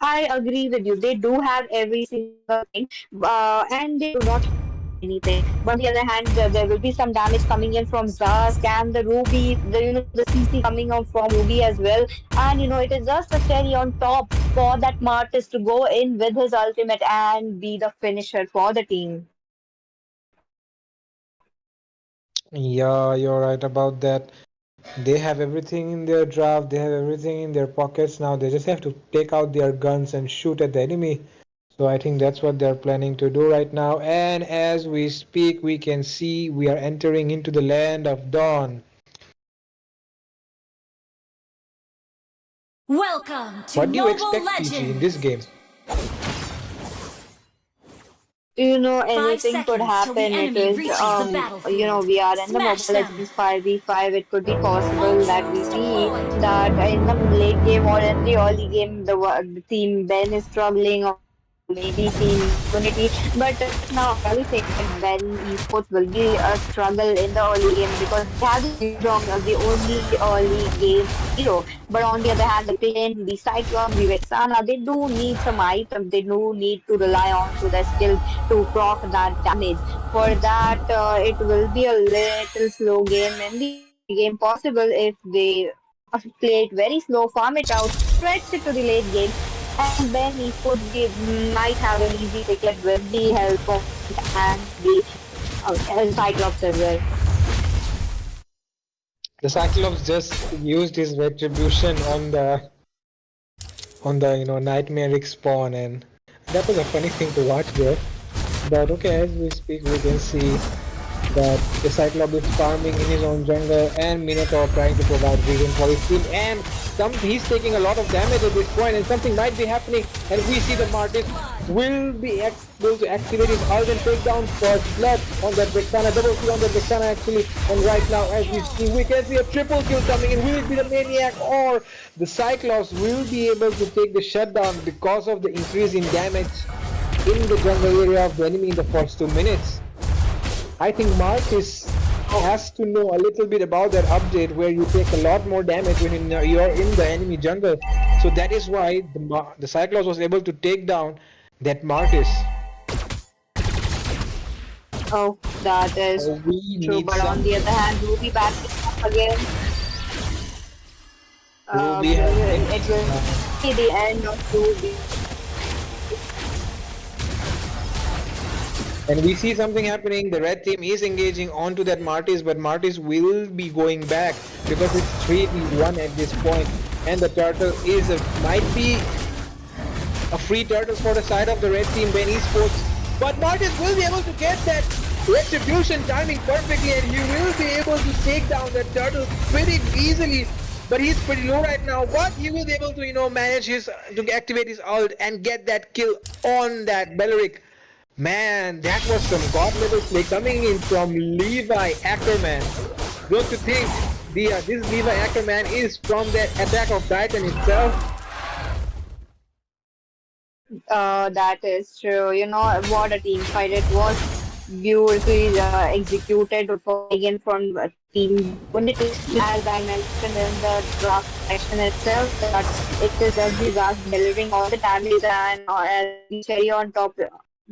Speaker 1: I agree with you. They do have every single thing, and they do not have anything. But on the other hand, there will be some damage coming in from Zask and the Ruby, the CC coming out from Ruby as well. And it is just a cherry on top for that Martis to go in with his ultimate and be the finisher for the team.
Speaker 2: Yeah, you're right about that. They have everything in their draft, they have everything in their pockets now. They just have to take out their guns and shoot at the enemy. So I think that's what they're planning to do right now. And as we speak, we can see we are entering into the land of dawn.
Speaker 3: Welcome to
Speaker 2: What do you
Speaker 3: Mobile
Speaker 2: expect, PG, in this
Speaker 3: Legends!
Speaker 2: game?
Speaker 3: Five
Speaker 1: Anything could
Speaker 3: seconds till the
Speaker 1: happen. It
Speaker 3: enemy
Speaker 1: is,
Speaker 3: reaches the battlefield.
Speaker 1: we are in the
Speaker 3: Smash
Speaker 1: Mobile
Speaker 3: them!
Speaker 1: Legends 5v5. It could be possible that we
Speaker 3: Ultras
Speaker 1: see
Speaker 3: deployed!
Speaker 1: that in the late game or in the early game, the team Ben is struggling, or maybe Team Unity. But right now, I really think Ben Esports will be a struggle in the early game because they have the Wukong, the only early game hero. But on the other hand, the Plane, the Cyclops, the Vexana, they do need some items. They do need to rely on to their skills to proc that damage. For that, it will be a little slow game in the early game. Possible if they play it very slow, farm it out, stretch it to the late game, and Ben Esports might have an easy ticket with the help of Plant and the Cyclops as well.
Speaker 2: The Cyclops just used his retribution on the nightmaric spawn, and that was a funny thing to watch there. But okay, as we speak, we can see that the Cyclops is farming in his own jungle and Minotaur trying to provide vision for his team, and he's taking a lot of damage at this point and something might be happening, and we see the Martis will be able to activate his ult and take down first blood on that Vexana, double kill on that Vexana actually, and right now as we see we can see a triple kill coming in. Will it be the Maniac or the Cyclops will be able to take the shutdown because of the increase in damage in the jungle area of the enemy in the first 2 minutes? I think Marcus has to know a little bit about that update where you take a lot more damage when you're in the enemy jungle. So that is why the Cyclops was able to take down that Martis.
Speaker 1: Oh, that is
Speaker 2: So we
Speaker 1: true.
Speaker 2: need
Speaker 1: But on
Speaker 2: some
Speaker 1: the other hand, Ruby backing up again.
Speaker 2: Ruby has
Speaker 1: It
Speaker 2: mixed.
Speaker 1: will be the end of Ruby.
Speaker 2: And we see something happening. The red team is engaging onto that Martis, but Martis will be going back because it's 3v1 at this point. And the turtle might be a free turtle for the side of the red team, Ben Esports. But Martis will be able to get that retribution timing perfectly, and he will be able to take down that turtle pretty easily. But he's pretty low right now, but he will be able to, manage to activate his ult and get that kill on that Belleric. Man, that was some god level play coming in from Levi Ackerman. Don't you think this Levi Ackerman is from that Attack of Titan itself?
Speaker 3: That is true. You know what a team fight it was. Beautifully executed for again from team unity. As I mentioned in the draft section itself, that it is every draft delivering all the damage and as the cherry on top.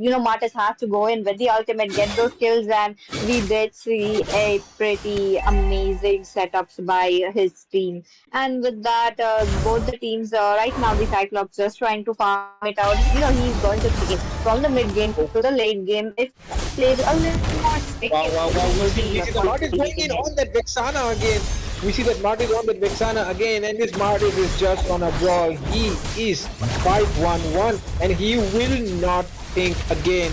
Speaker 3: You know, Martis has to go in with the ultimate, get those kills, and we did see a pretty amazing setups by his team. And with that, both the teams right now, the Cyclops just trying to farm it out. You know, he's going to take it from the mid game to the late game. If he plays a little more safe,
Speaker 2: Wow. We see the Martis going in on that Vexana again. We see that Martis on that Vexana again, and this Martis is just on a brawl. He is 5-1-1, and he will not think again.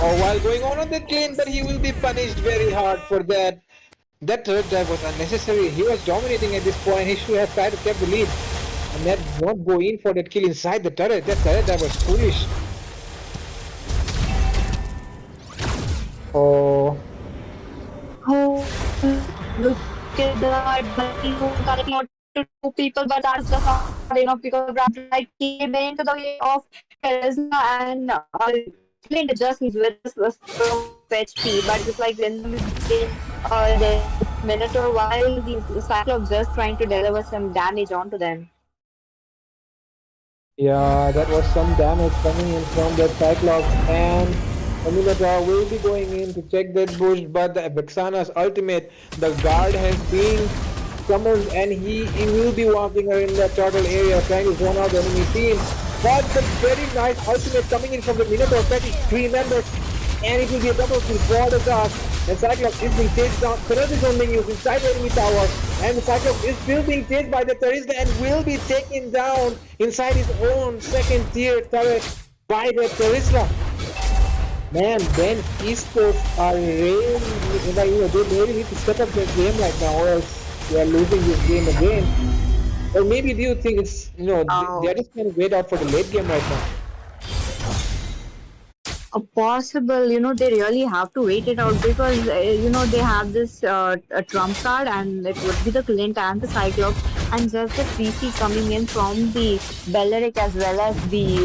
Speaker 2: Or while going on that game, but he will be punished very hard for that. That third dive was unnecessary. He was dominating at this point. He should have tried to keep the lead and not go in for that kill inside the turret. That turret dive was foolish. Oh.
Speaker 3: Oh, look at that. But he was connecting out to two people, but that's just not enough because Raptor came into the way of Charisma and Flint adjustments with this HP, but just like in the Minotaur, while the Cyclops just trying to deliver some damage onto them.
Speaker 2: Yeah, that was some damage coming in from that Cyclops, and Minotaur will be going in to check that bush, but the Vexana's ultimate, the guard has been summoned, and he will be walking her in that turtle area trying to zone out the enemy team. But the very nice ultimate coming in from the Minotaur, fetching 3 members, and it will be a double kill for the Dark. The Cyclops is being chased down. Turret is only used inside the enemy tower, and the Cyclops is still being chased by the Terizla and will be taken down inside his own second tier turret by the Terizla. Man, Ben Esports are really, they really need to step up their game right now, or else they are losing this game again. Or maybe do you think it's, they are just going to wait out for the late game right now?
Speaker 3: Possible, they really have to wait it out because they have this a trump card, and it would be the Clint and the Cyclops, and just the 3C coming in from the Belleric as well as the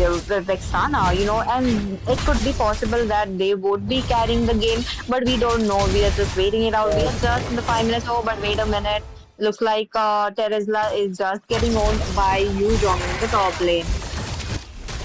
Speaker 3: Vexana, and it could be possible that they would be carrying the game, but we don't know. We are just waiting it out. We are just in the 5 minutes. Oh, but wait a minute. Looks like Terizla is just getting owned by Yuzhong in the top lane.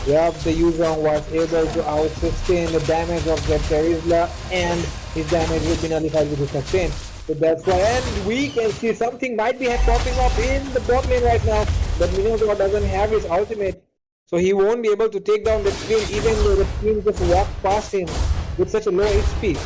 Speaker 2: Yep, the Yuzhong was able to out-sustain the damage of the Terizla, and his damage will be nullified with the sustain. So that's why, and we can see something might be popping up in the bot lane right now, but Minotaur doesn't have his ultimate, so he won't be able to take down the team even though the team just walked past him with such a low HP.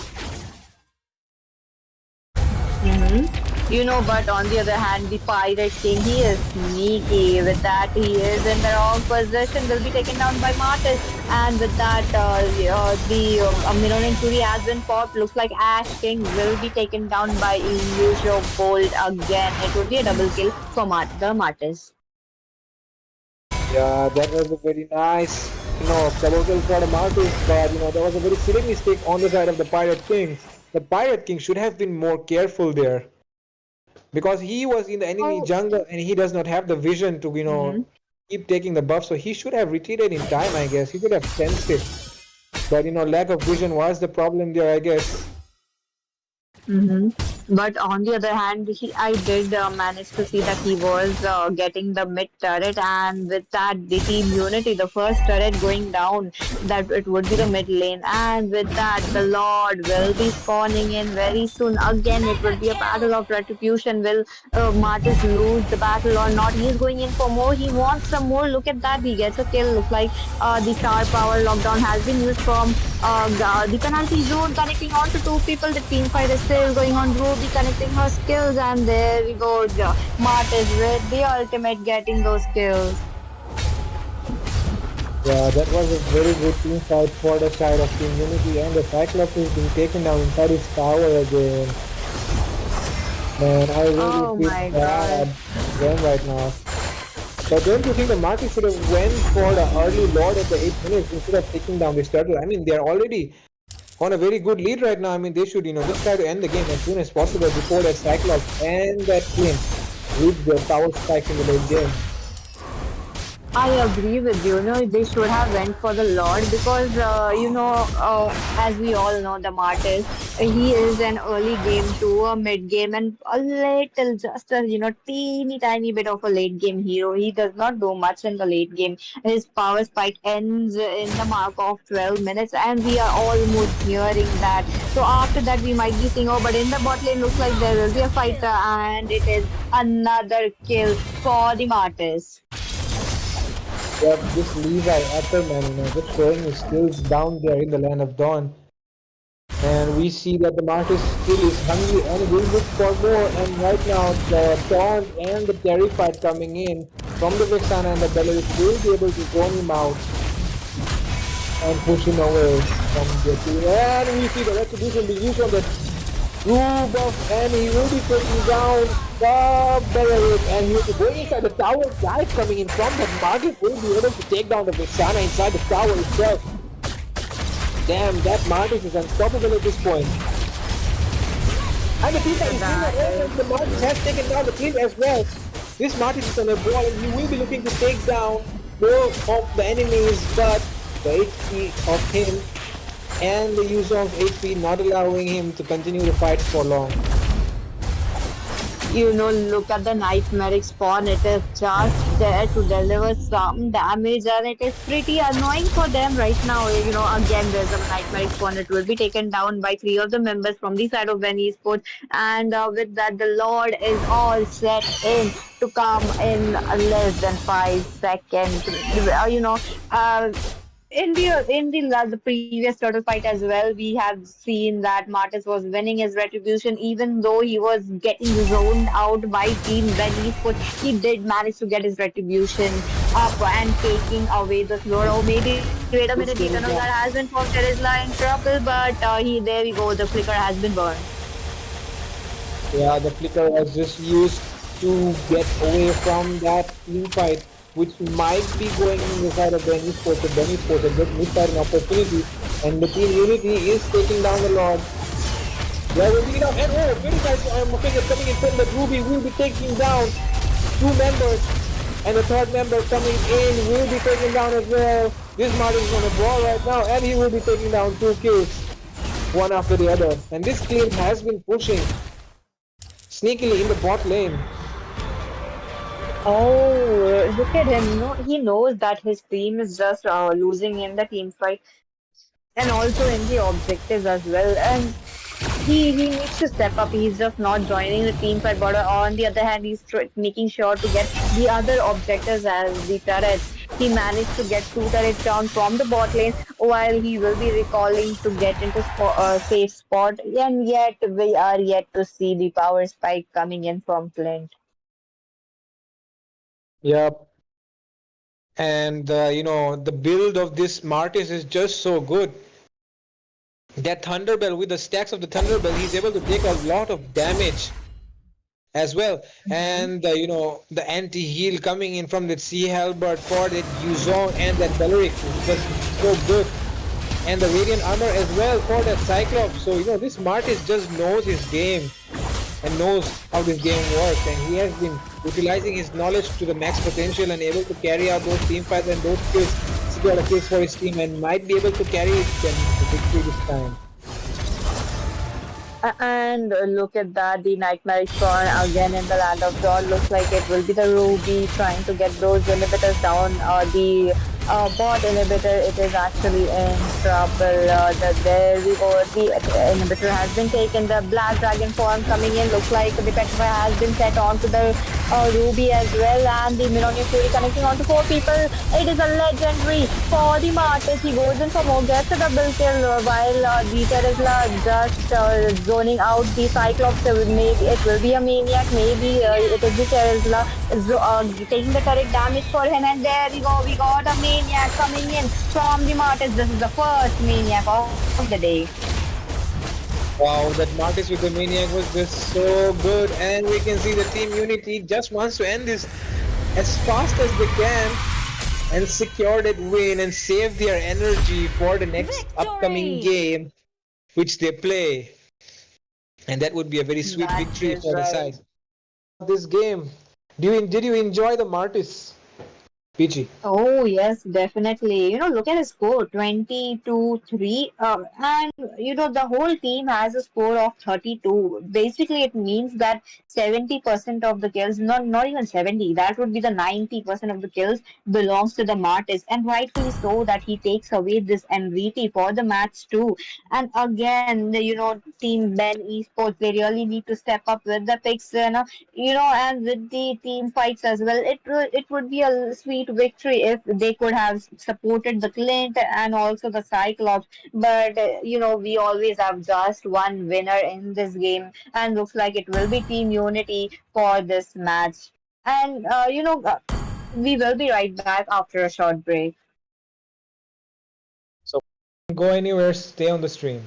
Speaker 3: But on the other hand, the Pirate King, he is sneaky. With that, he is in the wrong position, will be taken down by Martis. And with that, the Minotaur Fury has been popped. Looks like Ash King will be taken down by Illusion Bolt again. It would be a double kill for the Martis.
Speaker 2: Yeah, that was a very nice, double kill for the Martis, but, that was a very silly mistake on the side of the Pirate King. The Pirate King should have been more careful there, because he was in the enemy jungle and he does not have the vision to, keep taking the buff, so he should have retreated in time, I guess. He could have sensed it. But, lack of vision was the problem there, I guess.
Speaker 3: But on the other hand, I did manage to see that he was getting the mid turret, and with that, the team unity, the first turret going down, that it would be the mid lane, and with that, the Lord will be spawning in very soon. Again, it would be a battle of retribution. Will Martis lose the battle or not? He's going in for more. He wants some more. Look at that. He gets a kill. Looks like the star power lockdown has been used from the penalty zone, connecting on to two people. The team fight is still going on. Ruby connecting her skills, and there we go. Martis with the ultimate getting those kills.
Speaker 2: Yeah, that was a very good team fight for the side of Team Unity, and the Cyclops is being taken down inside his tower again. Man, I really
Speaker 3: Oh
Speaker 2: feel
Speaker 3: my
Speaker 2: bad
Speaker 3: god.
Speaker 2: for them right now. But don't you think the Marty should have went for the early Lord at the 8 minutes instead of taking down this turtle? I mean, they're already on a very good lead right now. I mean, they should, just try to end the game as soon as possible before that Cyclops and that Flint reach the tower spikes in the late game.
Speaker 3: I agree with you. They should have went for the Lord because as we all know, the Martyrs, he is an early game to a mid game and a little, just a teeny tiny bit of a late game hero. He does not do much in the late game. His power spike ends in the mark of 12 minutes, and we are almost nearing that. So after that, we might be seeing, oh, but in the bot lane, looks like there will be a fighter, and it is another kill for the Martyrs.
Speaker 2: But this Levi Ackerman, just showing his skills down there in the land of Dawn. And we see that the Marcus still is hungry and will look for more. And right now, the Taunt and the Terrified coming in from the Vexana and the Belarus will be able to zone him out and push him away from the team. And we see the Retribution being used on the true buff, and he will be taking down the Belarus. And he will be going inside the tower. Guys coming in from the Marcus will be able to take down the Vexana inside the tower itself. Damn, that Martis is unstoppable at this point. And the team that is winning, the Martis has taken down the team as well. This Martis is on a ball and he will be looking to take down more of the enemies, but the HP of him and the use of HP not allowing him to continue the fight for long.
Speaker 3: Look at the Nightmare spawn. It is just there to deliver some damage, and it is pretty annoying for them right now. Again, there's a Nightmare spawn. It will be taken down by three of the members from the side of Ben Esports, and with that, the Lord is all set in to come in less than 5 seconds. In the previous turtle fight as well, we have seen that Martis was winning his retribution, even though he was getting zoned out by Team Benny's foot. He did manage to get his retribution up and taking away the floor. Oh, maybe wait a minute, the Eternal Guard has been formed. Terizla in trouble, but there we go. The flicker has been burned.
Speaker 2: Yeah, the flicker was just used to get away from that team fight, which might be going in the side of Benny Sports. And Benny Sports has just missed out an opportunity, and the team Unity is taking down the Lord. There will be now, and very nice figure coming in from the Ruby will be taking down two members, and the third member coming in will be taken down as well. This Martin is on the ball right now, and he will be taking down two kills, one after the other. And this team has been pushing sneakily in the bot lane.
Speaker 3: Oh, look at him. He knows that his team is just losing in the team fight and also in the objectives as well. And he needs to step up. He's just not joining the team fight, but on the other hand, he's making sure to get the other objectives as the turrets. He managed to get two turrets down from the bot lane while he will be recalling to get into safe spot. And yet, we are yet to see the power spike coming in from Flint.
Speaker 2: Yep. And the build of this Martis is just so good. That Thunderbell, with the stacks of the Thunderbell, he's able to take a lot of damage as well. And the anti-heal coming in from that Sea Halberd for that Yuzong and that Beleric is just so good. And the Radiant Armor as well for that Cyclops. So this Martis just knows his game and knows how this game works, and he has been utilizing his knowledge to the max potential and able to carry out those team fights and those kills, secure the kills for his team, and might be able to carry them to victory this time.
Speaker 3: And look at that, the nightmarish pawn again in the land of Dawn. Looks like it will be the Ruby trying to get those inhibitors down. The bot inhibitor, it is actually in trouble. There we go. The inhibitor has been taken. The Blast Dragon form coming in. Looks like the Petrify has been set onto the Ruby as well. And the Mironian Fury connecting onto four people. It is a legendary for the Martis. He goes in for more, gets a double kill while the Tesla just zoning out the Cyclops. Maybe it will be a Maniac, maybe it is the Tesla taking the turret damage for him. And there we go, we got a Maniac coming in from the Martis. This is the first Maniac of the day.
Speaker 5: Wow, that Martis with the Maniac was just so good, and we can see the team Unity just wants to end this as fast as they can and secure that win and save their energy for the next upcoming game which they play. And that would be a very sweet
Speaker 3: That
Speaker 5: victory
Speaker 3: is
Speaker 5: for the
Speaker 3: right.
Speaker 5: side. This game, did you enjoy the Martis, Peachy?
Speaker 3: Oh, yes, definitely. Look at the score 22-3. And, the whole team has a score of 32. Basically, it means that 70% of the kills, not even 70, that would be the 90% of the kills belongs to the Martis. And rightfully so that he takes away this MVP for the match too. And again, Team Ben Esports, they really need to step up with the picks. And with the team fights as well, it would be a sweet victory if they could have supported the Clint and also the Cyclops. But we always have just one winner in this game, and looks like it will be Team Unity for this match. And we will be right back after a short break.
Speaker 5: So don't go anywhere, stay on the stream.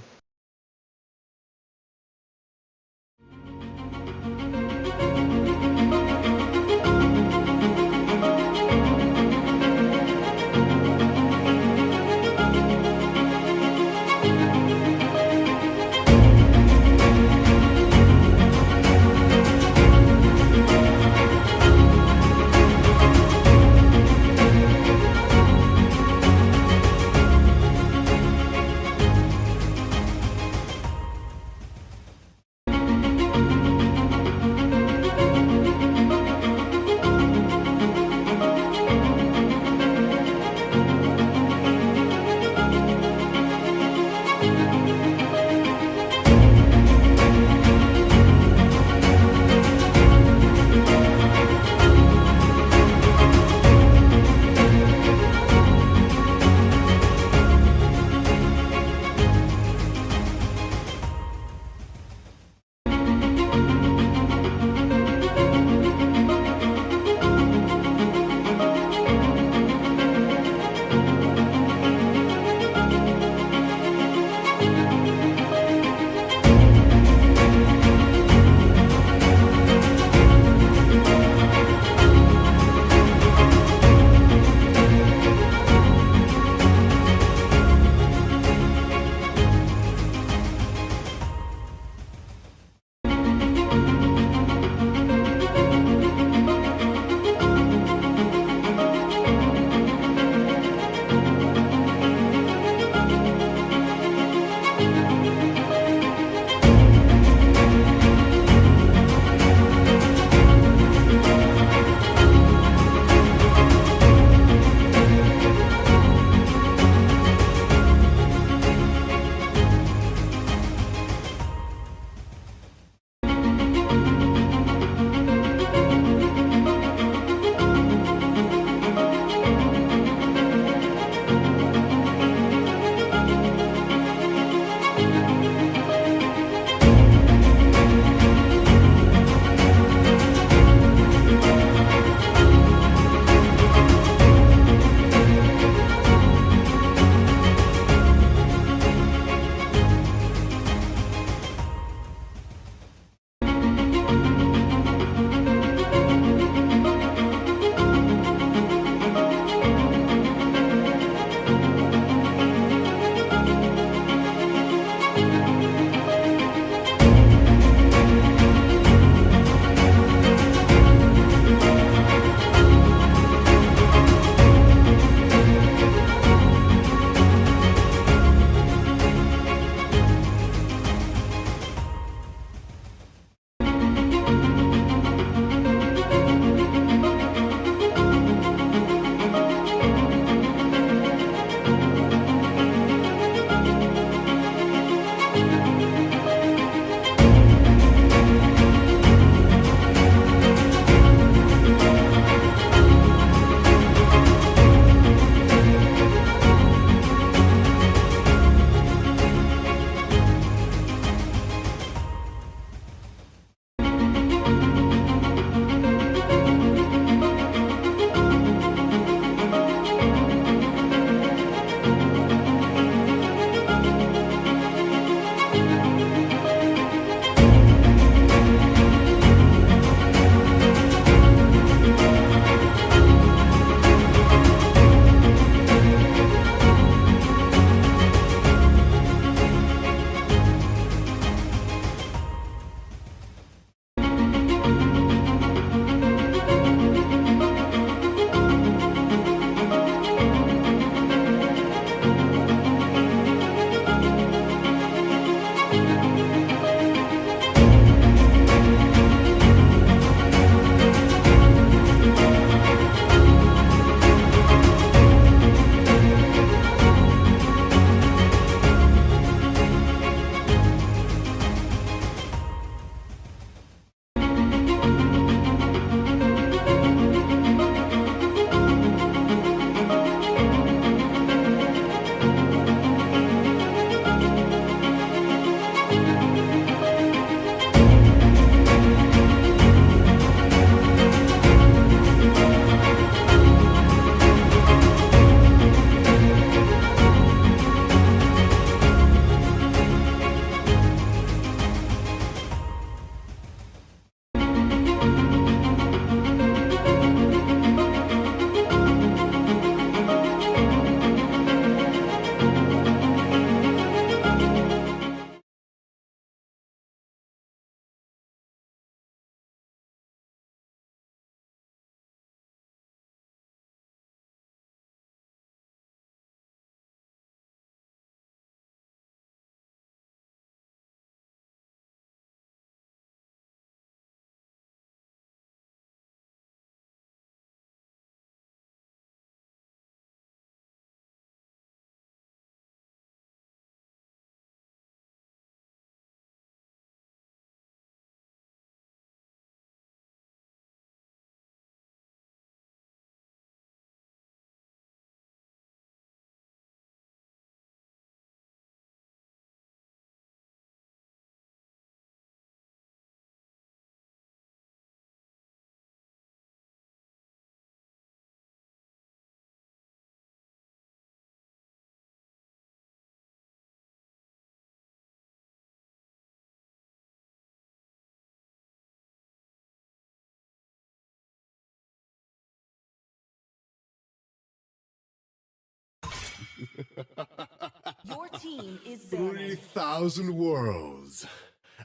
Speaker 6: Your team is banning.
Speaker 4: 3,000 worlds,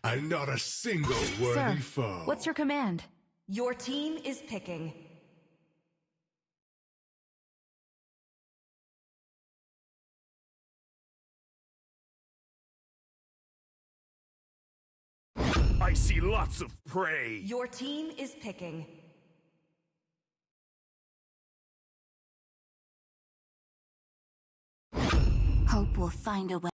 Speaker 4: and not a single worthy foe.
Speaker 6: What's your command? Your team is picking.
Speaker 4: I see lots of prey.
Speaker 6: Your team is picking.
Speaker 7: Hope will find a way.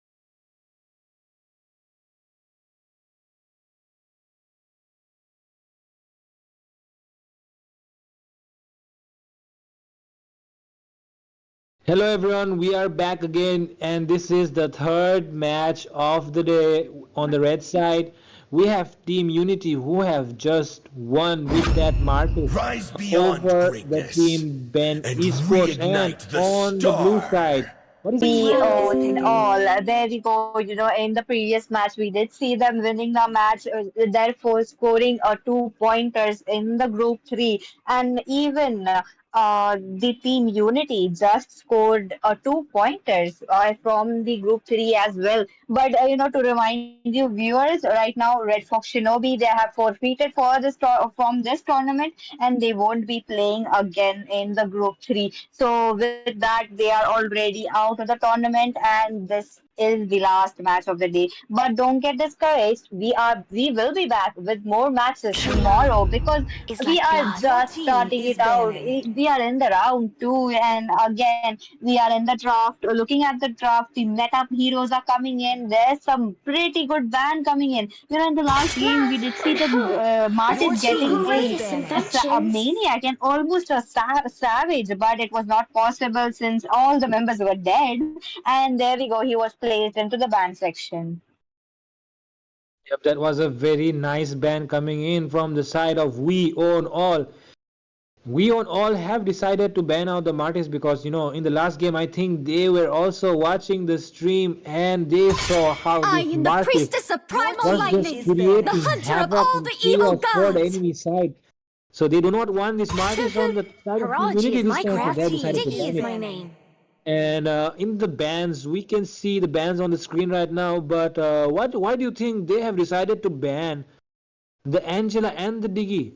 Speaker 2: Hello everyone, we are back again and this is the third match of the day. On the red side, we have Team Unity who have just won with that market
Speaker 4: Rise beyond
Speaker 2: over the
Speaker 4: greatness
Speaker 2: Team Ben
Speaker 4: and
Speaker 2: Esports. And
Speaker 4: reignite the
Speaker 2: on the blue
Speaker 4: star.
Speaker 2: side, what is
Speaker 3: We
Speaker 6: Team is
Speaker 3: own
Speaker 6: picking.
Speaker 3: all. There we go. In the previous match, we did see them winning the match, therefore scoring 2 pointers in the group three. And even the team Unity just scored 2 pointers from the group three as well. But to remind you, viewers, right now, Red Fox Shinobi, they have forfeited for from this tournament, and they won't be playing again in the group three. So with that, they are already out of the tournament, and this is the last match of the day. But don't get discouraged. We will be back with more matches tomorrow because
Speaker 7: Is
Speaker 3: we
Speaker 7: like
Speaker 3: are
Speaker 7: blood.
Speaker 6: Your
Speaker 3: just
Speaker 6: team
Speaker 3: starting
Speaker 6: is
Speaker 3: it out.
Speaker 6: banning.
Speaker 3: We are in the round two, and again we are in the draft. Looking at the draft, the meta heroes are coming in. There's some pretty good band coming in. In the last game, we did see the
Speaker 6: Your
Speaker 3: Martis getting
Speaker 6: team is
Speaker 7: Glorious
Speaker 6: banning.
Speaker 3: a
Speaker 7: inventions.
Speaker 3: maniac and almost a savage, but it was not possible since all the members were dead. And there we go, he was placed into the band section.
Speaker 2: Yep, that was a very nice band coming in from the side of We Own All. We on all have decided to ban out the Martis because in the last game I think they were also watching the stream and they saw how
Speaker 7: I
Speaker 2: this
Speaker 7: am the
Speaker 2: Martis
Speaker 7: priestess of
Speaker 6: Your
Speaker 7: primal
Speaker 2: was
Speaker 6: team
Speaker 2: just
Speaker 7: lightning,
Speaker 6: is
Speaker 7: the
Speaker 6: banning.
Speaker 2: creating
Speaker 7: hunter of
Speaker 2: havoc
Speaker 7: all
Speaker 2: and
Speaker 7: the evil
Speaker 2: chaos for the
Speaker 7: gods.
Speaker 2: enemy side. So they do not want this Martis on the side of
Speaker 7: Horology
Speaker 2: community
Speaker 7: is
Speaker 2: this
Speaker 7: my
Speaker 2: time, so
Speaker 6: Your
Speaker 2: they
Speaker 7: craft.
Speaker 2: have
Speaker 6: team
Speaker 2: decided to
Speaker 7: Diggy
Speaker 6: is
Speaker 2: ban
Speaker 7: is
Speaker 2: it.
Speaker 7: my
Speaker 6: banning.
Speaker 7: name.
Speaker 2: And in the bands, we can see the bands on the screen right now. But why do you think they have decided to ban the Angela and the Diggy?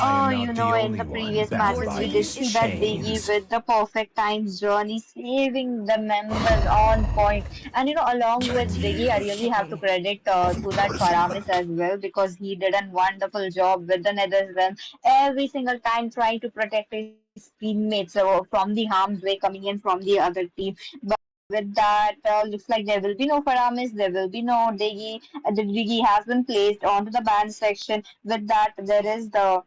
Speaker 4: I am
Speaker 3: Oh,
Speaker 4: not the
Speaker 3: in
Speaker 4: only
Speaker 3: the
Speaker 4: one
Speaker 3: previous
Speaker 4: bound
Speaker 6: Your
Speaker 3: matches,
Speaker 4: by
Speaker 3: we
Speaker 6: team
Speaker 3: did
Speaker 4: these
Speaker 3: see
Speaker 6: is
Speaker 3: that
Speaker 6: banning.
Speaker 3: Diggy
Speaker 4: chains.
Speaker 3: with the perfect times journey, saving the members on point. And along
Speaker 6: Your
Speaker 3: with
Speaker 6: team
Speaker 3: Diggy, I
Speaker 6: is
Speaker 3: really have to
Speaker 6: picking.
Speaker 3: credit to that Faramis as well because he did a wonderful job with the Netherlands every single time trying to protect his teammates from the harm's way coming in from the other team. But with that, looks like there will be no Faramis, there will be no Diggy. The Diggy has been placed onto the ban section. With that, there is the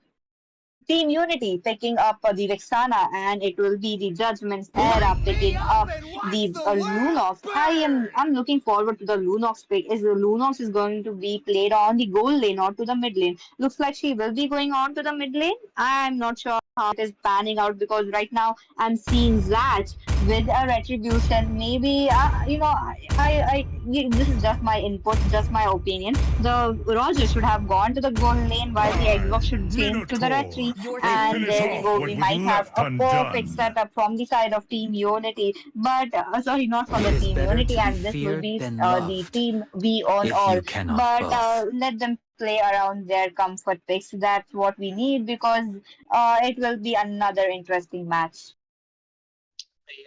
Speaker 3: Team Unity picking up the Vexana, and it will be the Judgment's era picking up the Lunox. I'm looking forward to the Lunox pick. Is the Lunox is going to be played on the goal lane or to the mid lane? Looks like she will be going on to the mid lane. I'm not sure how it is panning out because right now I'm seeing Zatch with a retribution. Maybe this is just my input, just my opinion. The Roger should have gone to the goal lane while the Xbox
Speaker 4: I,
Speaker 3: should change to the
Speaker 4: Minotaur,
Speaker 3: retri.
Speaker 6: Your
Speaker 4: will
Speaker 6: team
Speaker 3: And
Speaker 4: finish
Speaker 3: there
Speaker 6: is
Speaker 3: we
Speaker 4: off
Speaker 3: go.
Speaker 4: what
Speaker 3: We
Speaker 6: banning.
Speaker 4: was
Speaker 3: might have
Speaker 4: left
Speaker 3: a perfect
Speaker 4: undone.
Speaker 3: setup from the side of Team Unity, but sorry, not from the
Speaker 8: It is
Speaker 3: Team
Speaker 8: better
Speaker 3: Unity,
Speaker 8: to be
Speaker 3: and this will
Speaker 8: feared
Speaker 3: be
Speaker 8: than
Speaker 3: the
Speaker 8: loved,
Speaker 3: team We on
Speaker 8: if
Speaker 3: all.
Speaker 8: you cannot
Speaker 3: But
Speaker 8: both.
Speaker 3: let them play around their comfort picks. That's what we need because it will be another interesting match.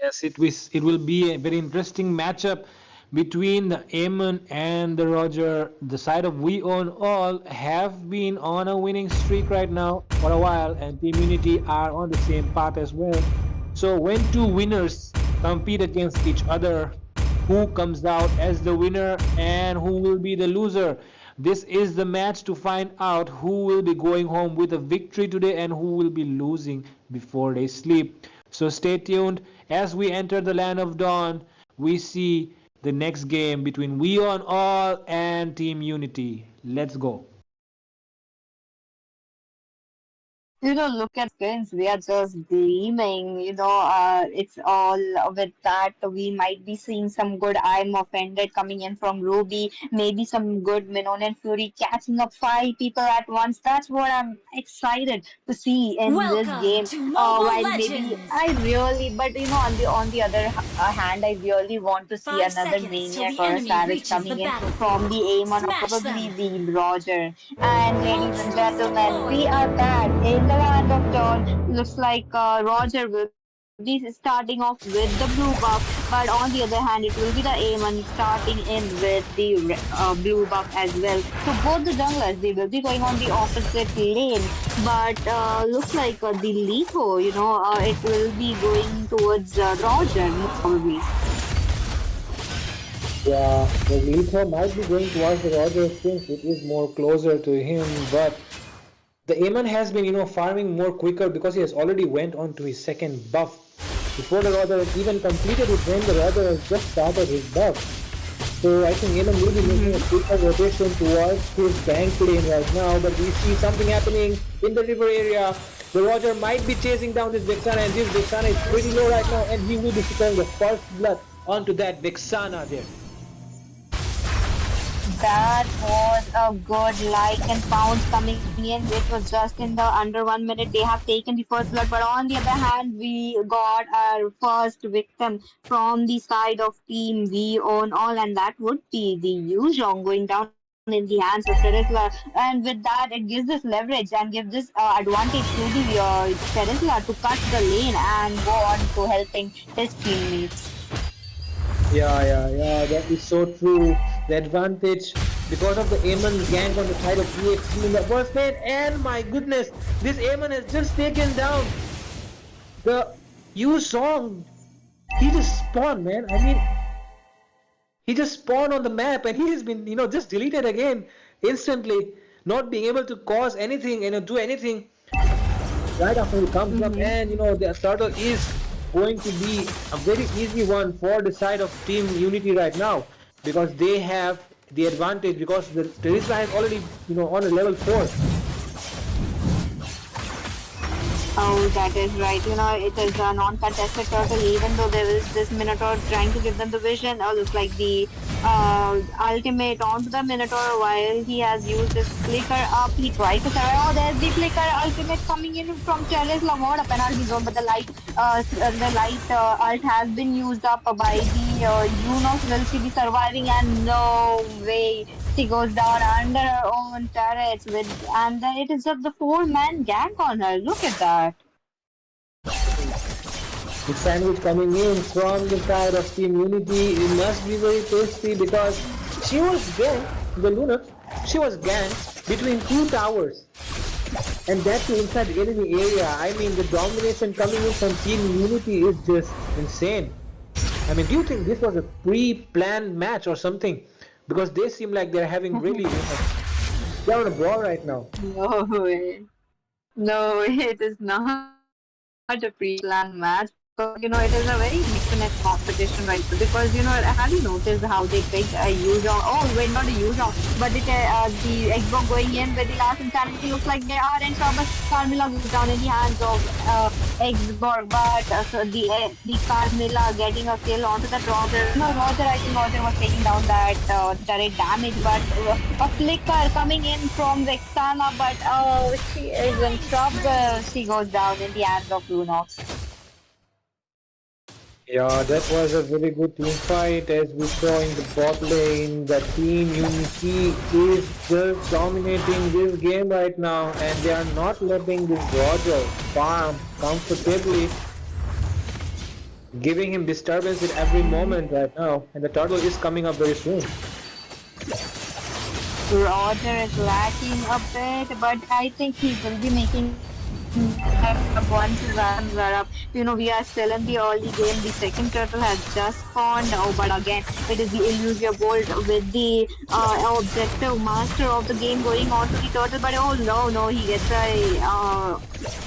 Speaker 2: Yes, it will be a very interesting matchup between the Amon and the Roger. The side of We Own All have been on a winning streak right now for a while, and Team Unity are on the same path as well. So when two winners compete against each other, who comes out as the winner and who will be the loser? This is the match to find out who will be going home with a victory today and who will be losing before they sleep. So stay tuned as we enter the land of dawn. We see the next game between We On All and Team Unity. Let's go.
Speaker 3: Look at skins. They are just gleaming. It's all with that. We might be seeing some good I'm offended coming in from Ruby. Maybe some good Minon and Fury catching up five people at once. That's what I'm excited to see in this
Speaker 6: Welcome
Speaker 3: game.
Speaker 6: to Mobile
Speaker 3: While maybe
Speaker 6: Legends!
Speaker 3: I really, but on the other hand, I really want to see
Speaker 6: 5
Speaker 3: another
Speaker 6: seconds till
Speaker 3: Maniac
Speaker 6: the
Speaker 3: or a
Speaker 6: enemy
Speaker 3: Savage
Speaker 6: reaches the
Speaker 3: coming in from
Speaker 6: battlefield.
Speaker 3: the Aemon or
Speaker 6: Smash them!
Speaker 3: probably the Roger. And ladies and
Speaker 6: Ultimate
Speaker 3: gentlemen, we
Speaker 6: deployed!
Speaker 3: are back in the land of Dawn. Looks like Roger will be starting off with the blue buff, but on the other hand, it will be the Aemon starting in with the blue buff as well. So both the junglers, they will be going on the opposite lane, but looks like the Letho, it will be going towards Roger, most probably.
Speaker 2: Yeah, the Litho might be going towards the Roger since it is more closer to him, but the Aemon has been, farming more quicker because he has already went on to his second buff before the Roger has even completed it when the Roger has just started his buff. So I think Aemon will be making a quicker rotation towards his gank lane right now, but we see something happening in the river area. The Roger might be chasing down this Vexana, and this Vexana is pretty low right now, and he will be securing the first blood onto that Vexana there.
Speaker 3: That was a good like and pounds coming in. It was just in the under 1 minute. They have taken the first blood, but on the other hand, we got our first victim from the side of Team We Own All, and that would be the Yuzhong going down in the hands of Terizla. And with that, it gives this leverage and gives this advantage to the Terizla to cut the lane and go on to helping his teammates.
Speaker 2: Yeah, that is so true. The advantage because of the Aemon gank on the side of EXP in the first lane, and my goodness, this Aemon has just taken down the Yu Song. He just spawned, man. I mean, he just spawned on the map and he has been, just deleted again instantly, not being able to cause anything, do anything right after he comes up. And the turtle is going to be a very easy one for the side of Team Unity right now because they have the advantage because the Terizla is already on a level 4.
Speaker 3: Oh, that is right. It is a non-contested turtle, even though there is this Minotaur trying to give them the vision. Oh, looks like the ultimate onto the Minotaur while he has used his flicker up. He tried to survive. Oh, there's the flicker ultimate coming in from Charisla. What a penalty zone, but the light ult has been used up by the Unos. Will she be surviving? And no way. She goes down under her own turrets and then it is just the four-man gank on her. Look at that.
Speaker 2: The sandwich coming in from the side of Team Unity, it must be very tasty because she was ganked, the Luna, she was ganked between two towers. And that too inside the enemy area. I mean, the domination coming in from Team Unity is just insane. I mean, do you think this was a pre-planned match or something? Because they seem like they're having really, they're on a brawl right now.
Speaker 3: No way. No, it is not a pre-planned match because it is a very mix-and-match competition right now. Because have you noticed how they picked a Yuzhong? Oh, wait, not a Yuzhong, but the Xbox going in with the last insanity looks like they are in trouble. Carmilla goes down in the hands of Xbox, but the Carmilla getting a kill onto the Roger. No, Roger, I think Roger was taking down that turret damage, but a flicker coming in from Vexana, but oh, she is in trouble. She goes down in the hands of Lunox.
Speaker 2: Yeah, that was a very good team fight as we saw in the bot lane. The Team Unity is just dominating this game right now and they are not letting this Roger farm comfortably, giving him disturbance at every moment right now, and the turtle is coming up very soon.
Speaker 3: Roger is lacking a bit, but I think he will be making once his runs are up. We are still in the early game. The second turtle has just spawned. Oh, but again, it is the Illusia Bolt with the objective master of the game going on to the turtle. But oh no, he gets a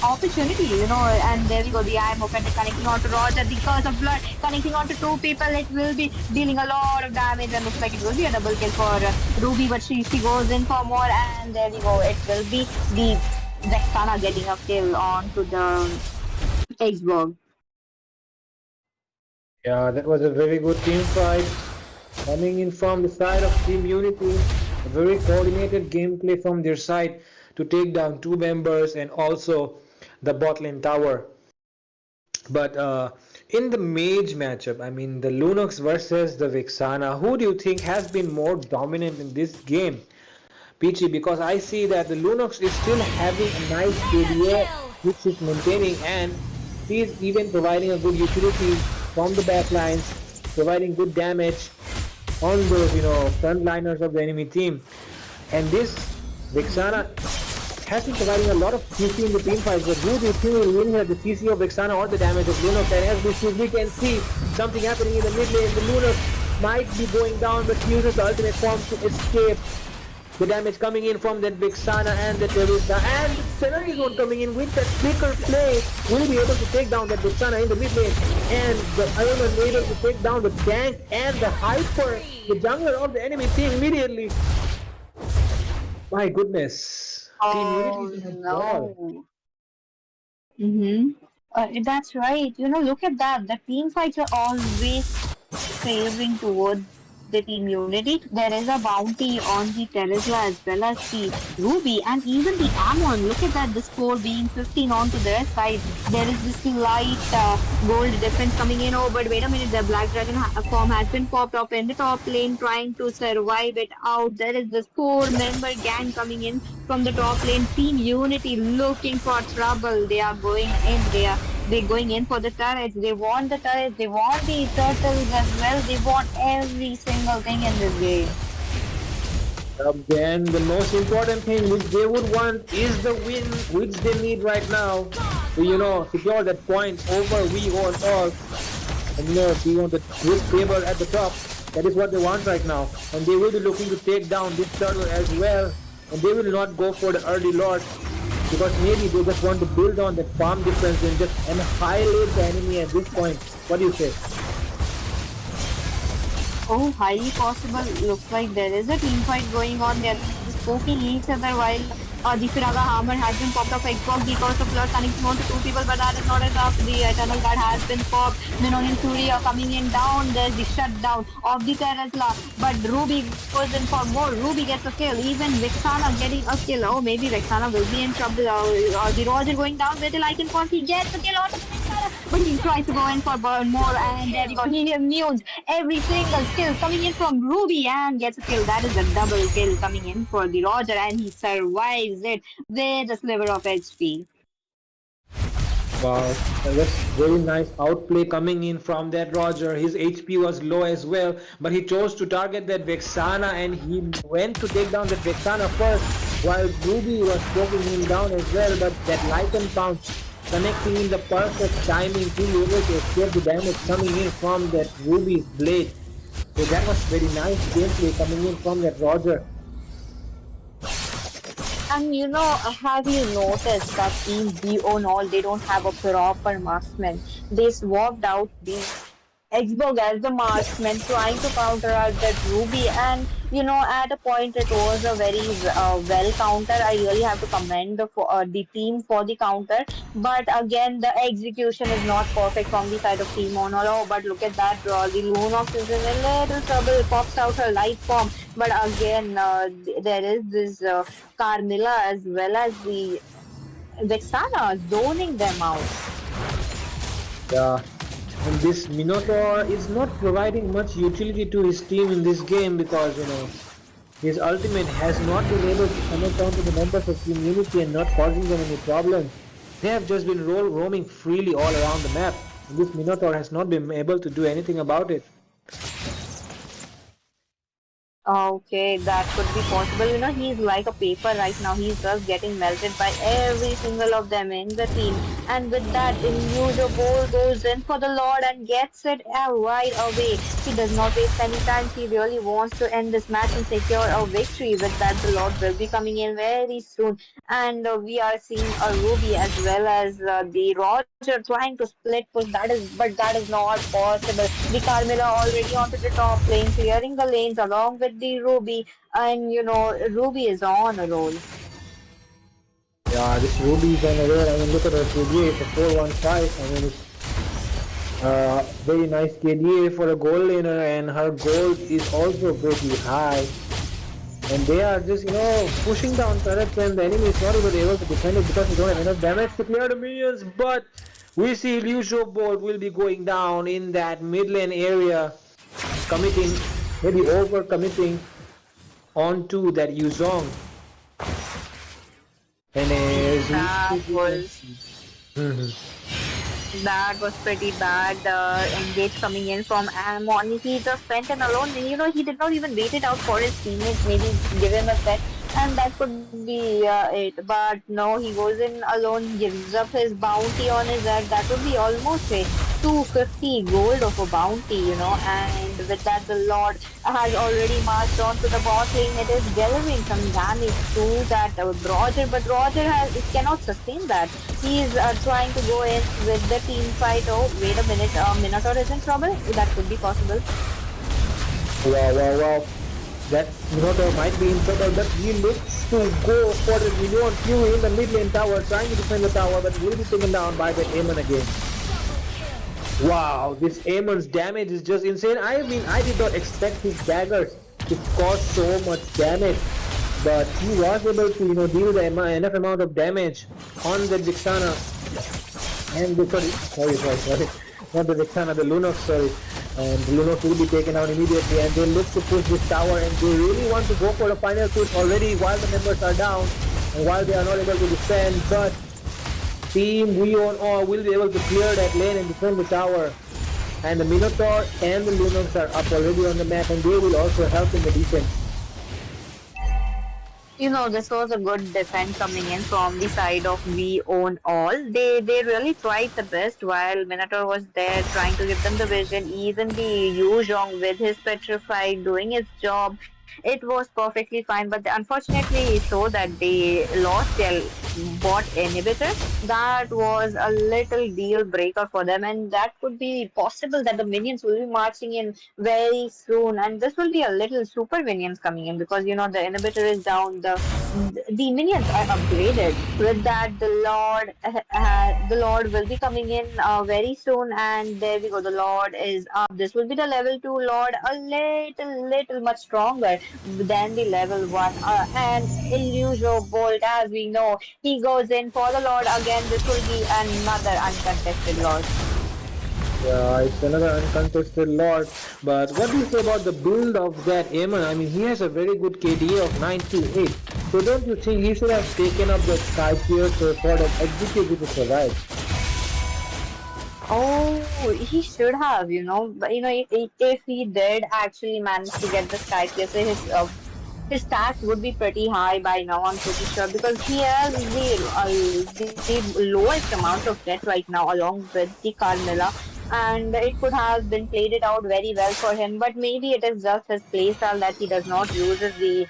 Speaker 3: opportunity, and there we go. The I am offended connecting on to Roger. The curse of blood connecting on to two people. It will be dealing a lot of damage and looks like it will be a double kill for Ruby, but she goes in for more, and there we go. It will be the Vexana getting a kill onto the Xbox.
Speaker 2: Yeah, that was a very good team fight. Coming in from the side of Team Unity, a very coordinated gameplay from their side to take down two members and also the bot lane tower. But in the mage matchup, I mean the Lunox versus the Vixana, who do you think has been more dominant in this game? Peachy, because I see that the Lunox is still having a nice
Speaker 6: Mega
Speaker 2: KDA
Speaker 6: kill!
Speaker 2: which she's maintaining, and she is even providing a good utility from the backlines, providing good damage on those frontliners of the enemy team. And this Vixana has been providing a lot of CC in the team fights, but who do you think will win here, the CC of Vixana or the damage of Lunox? And as we can see something happening in the mid lane, the Lunox might be going down, but she uses the ultimate form to escape. The damage coming in from that Vixana and the Teresa, and the Serenity Zone coming in with that quicker play will be able to take down that Vixana in the mid lane, and the Iron Man able to take down the tank and the Hyper, the jungler of the enemy team immediately. My goodness, Team Unity
Speaker 3: Oh
Speaker 2: is on a ball.
Speaker 3: no. Mm-hmm. That's right. Look at that. The team fights are always favoring towards the team unity. There is a bounty on the Terizla as well as the Ruby and even the Amon. Look at that, the score being 15 on to their side. There is this light gold difference coming in. Oh, but wait a minute, the Black Dragon form has been popped up in the top lane trying to survive it out. There is this 4-member gang coming in from the top lane. Team Unity looking for trouble. They are going in. They're going in for the turrets. They want the turrets. They want the turtles as well. They want every single thing in this game.
Speaker 2: Then the most important thing which they would want is the win which they need right now to secure that point over we on all, and be on the risk table at the top. That is what they want right now, and they will be looking to take down this turtle as well, and they will not go for the early lord because maybe they just want to build on that farm difference and just annihilate the enemy at this point. What do you say?
Speaker 3: Oh, highly possible. Looks like there is a team fight going on. They're just poking each other while the Firaga hammer has been popped off Xbox because of blood connecting on to two people, but that is not enough. The Eternal Guard has been popped. Minoan and Fury are coming in down. There's the shutdown of the Tesla, but Ruby goes in for more. Ruby gets a kill. Even Vexana getting a kill. Oh, maybe Vexana will be in trouble. The Roger going down with the Lycan Force. He gets a kill on the Vexana, but he tries to go in for burn more, and there we go. He immune every single kill coming in from Ruby and gets a kill. That is a double kill coming in for the Roger, and he survives it with a sliver of HP.
Speaker 2: Wow, that's very nice outplay coming in from that Roger. His HP was low as well, but he chose to target that Vexana and he went to take down that Vexana first while Ruby was poking him down as well, but that Lycan pounce connecting in the perfect timing to be able to escape the damage coming in from that Ruby's blade. So that was very nice gameplay coming in from that Roger.
Speaker 3: And have you noticed that Team BO and all, they don't have a proper marksman? They swapped out the Xbox as the marksman, trying to counteract that Ruby. And at a point, it was a very well counter. I really have to commend the team for the counter. But again, the execution is not perfect from the side of Team Monolo. But look at that draw. The Lunox is in a little trouble, pops out her light form. But again, there is this Carmilla as well as the Vexana zoning them out.
Speaker 2: Yeah, and this Minotaur is not providing much utility to his team in this game because his ultimate has not been able to connect onto the members of Team Unity and not causing them any problems. They have just been roaming freely all around the map, and this Minotaur has not been able to do anything about it.
Speaker 3: Okay, that could be possible. He's like a paper right now. He's just getting melted by every single of them in the team. And with that, Immutable goes in for the Lord and gets it right away. He does not waste any time. He really wants to end this match and secure a victory. With that, the Lord will be coming in very soon. And we are seeing a Ruby as well as the Roger trying to split push. But that is not possible. The Carmilla already onto the top lane, clearing the lanes along with the Ruby, and Ruby is on a roll.
Speaker 2: Yeah, this Ruby is unaware. I mean, look at her KDA. It's a 415. I mean, it's very nice KDA for a gold laner, and her gold is also pretty high. And they are just, pushing down turrets when the enemy is not even able to defend it because they don't have enough damage to clear the minions. But we see Liu Bolt will be going down in that mid lane area, committing, maybe over committing onto that Yuzong. And as we
Speaker 3: That
Speaker 2: see,
Speaker 3: was
Speaker 2: Mhm.
Speaker 3: that was pretty bad. Engage coming in from Amon. He just went in alone. And, he did not even wait it out for his teammates. Maybe give him a set, and that could be it. But no, he goes in alone. Gives up his bounty on his head. That would be almost a 250 gold of a bounty. And with that, the Lord has already marched on to the bot lane. It is delivering some damage to that Roger, but Roger cannot sustain that. He's trying to go in with the team fight. Oh, wait a minute. Minotaur is in trouble? That could be possible.
Speaker 2: Wow. That Minotaur might be in trouble, but he looks to go for the Minion Q in the mid lane tower, trying to defend the tower, but will be taken down by the Aemon again. Wow, this Aemon's damage is just insane. I mean, I did not expect his daggers to cause so much damage, but he was able to, deal the enough amount of damage on the Vixana and the, sorry, not the Vixana, the Lunox, sorry. And the Lunox will be taken out immediately, and they look to push this tower, and they really want to go for the final push already while the members are down, and while they are not able to defend, but Team We Own All will be able to clear that lane and defend the tower. And the Minotaur and the Lunox are up already on the map, and they will also help in the defense.
Speaker 3: This was a good defense coming in from the side of We Own All. They really tried the best while Minotaur was there trying to give them the vision. Even the Yu Zhong with his petrified doing his job. It was perfectly fine, but unfortunately so that they lost their bot inhibitor. That was a little deal breaker for them, and that could be possible that the minions will be marching in very soon, and this will be a little super minions coming in because the inhibitor is down, the minions are upgraded. With that, the Lord will be coming in very soon, and there we go. The Lord is up. This will be the level 2 Lord, a little much stronger than the level 1. And Illusion Bolt, as we know, he goes in for the Lord again. This will be another uncontested Lord.
Speaker 2: Yeah, it's another uncontested Lord. But what do you say about the build of that Aemon? I mean, he has a very good KDA of 98. So don't you think he should have taken up that Sky Piercer for that executive to survive?
Speaker 3: Oh, he should have, but if he did actually manage to get the Sky Piercer, his stats would be pretty high by now. I'm pretty sure because he has the lowest amount of debt right now, along with the Carmilla, and it could have been played it out very well for him. But maybe it is just his playstyle that he does not use the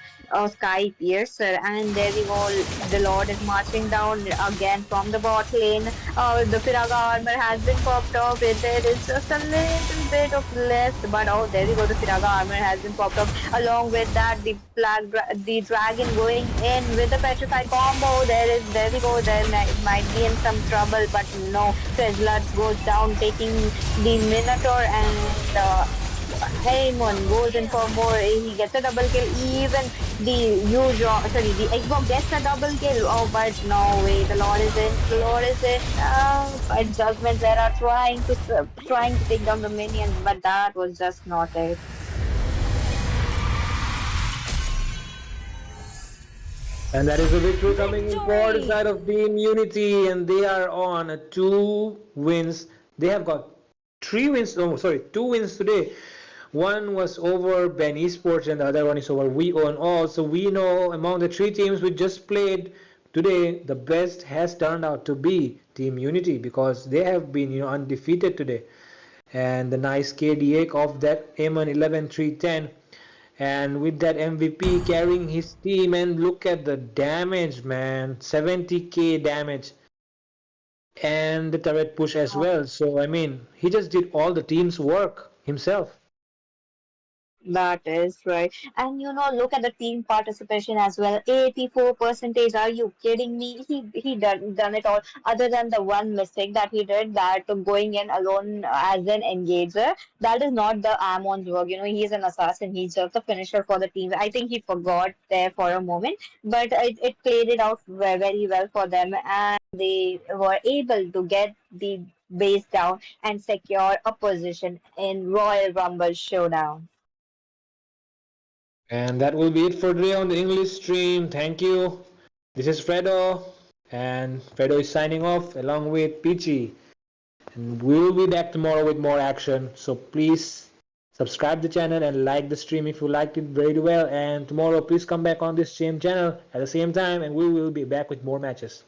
Speaker 3: Sky Piercer. And there we go. The Lord is marching down again from the bot lane. The Firaga armor has been popped off. There is just a little bit of left, but oh, there we go. The Firaga armor has been popped up. Along with that, the dragon going in with the petrified combo. There we go. There might be in some trouble, but no. Sizzler goes down, taking the Minotaur, and Haymon goes in for more. He gets a double kill. Even the Xbox gets a double kill. Oh, but no way. The Lord is in. The Lord is in. But Judgment there are trying to take down the minions, but that was just not it.
Speaker 2: And that is a victory coming in for the side of Team Unity, and they are on 2 wins. They have got 3 wins. Oh, sorry, 2 wins today. One was over Ben Esports, and the other one is over We Own All. So we know among the 3 teams we just played today, the best has turned out to be Team Unity because they have been undefeated today. And the nice KDA of that Aemon 11-3-10. And with that MVP carrying his team, and look at the damage, man, 70k damage, and the turret push as well. So I mean, he just did all the team's work himself.
Speaker 3: That is right. And look at the team participation as well. 84 percentage. Are you kidding me? He done it all. Other than the one mistake that he did, that going in alone as an engager, that is not the Amon's work. He is an assassin. He's just a finisher for the team. I think he forgot there for a moment, but it played it out very well for them, and they were able to get the base down and secure a position in Royal Rumble Showdown.
Speaker 2: And that will be it for today on the English stream. Thank you. This is Fredo, and Fredo is signing off along with Peachy. And we will be back tomorrow with more action. So please subscribe the channel and like the stream if you liked it very well. And tomorrow, please come back on this same channel at the same time, and we will be back with more matches.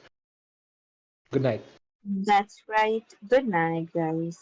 Speaker 2: Good night.
Speaker 3: That's right. Good night, guys.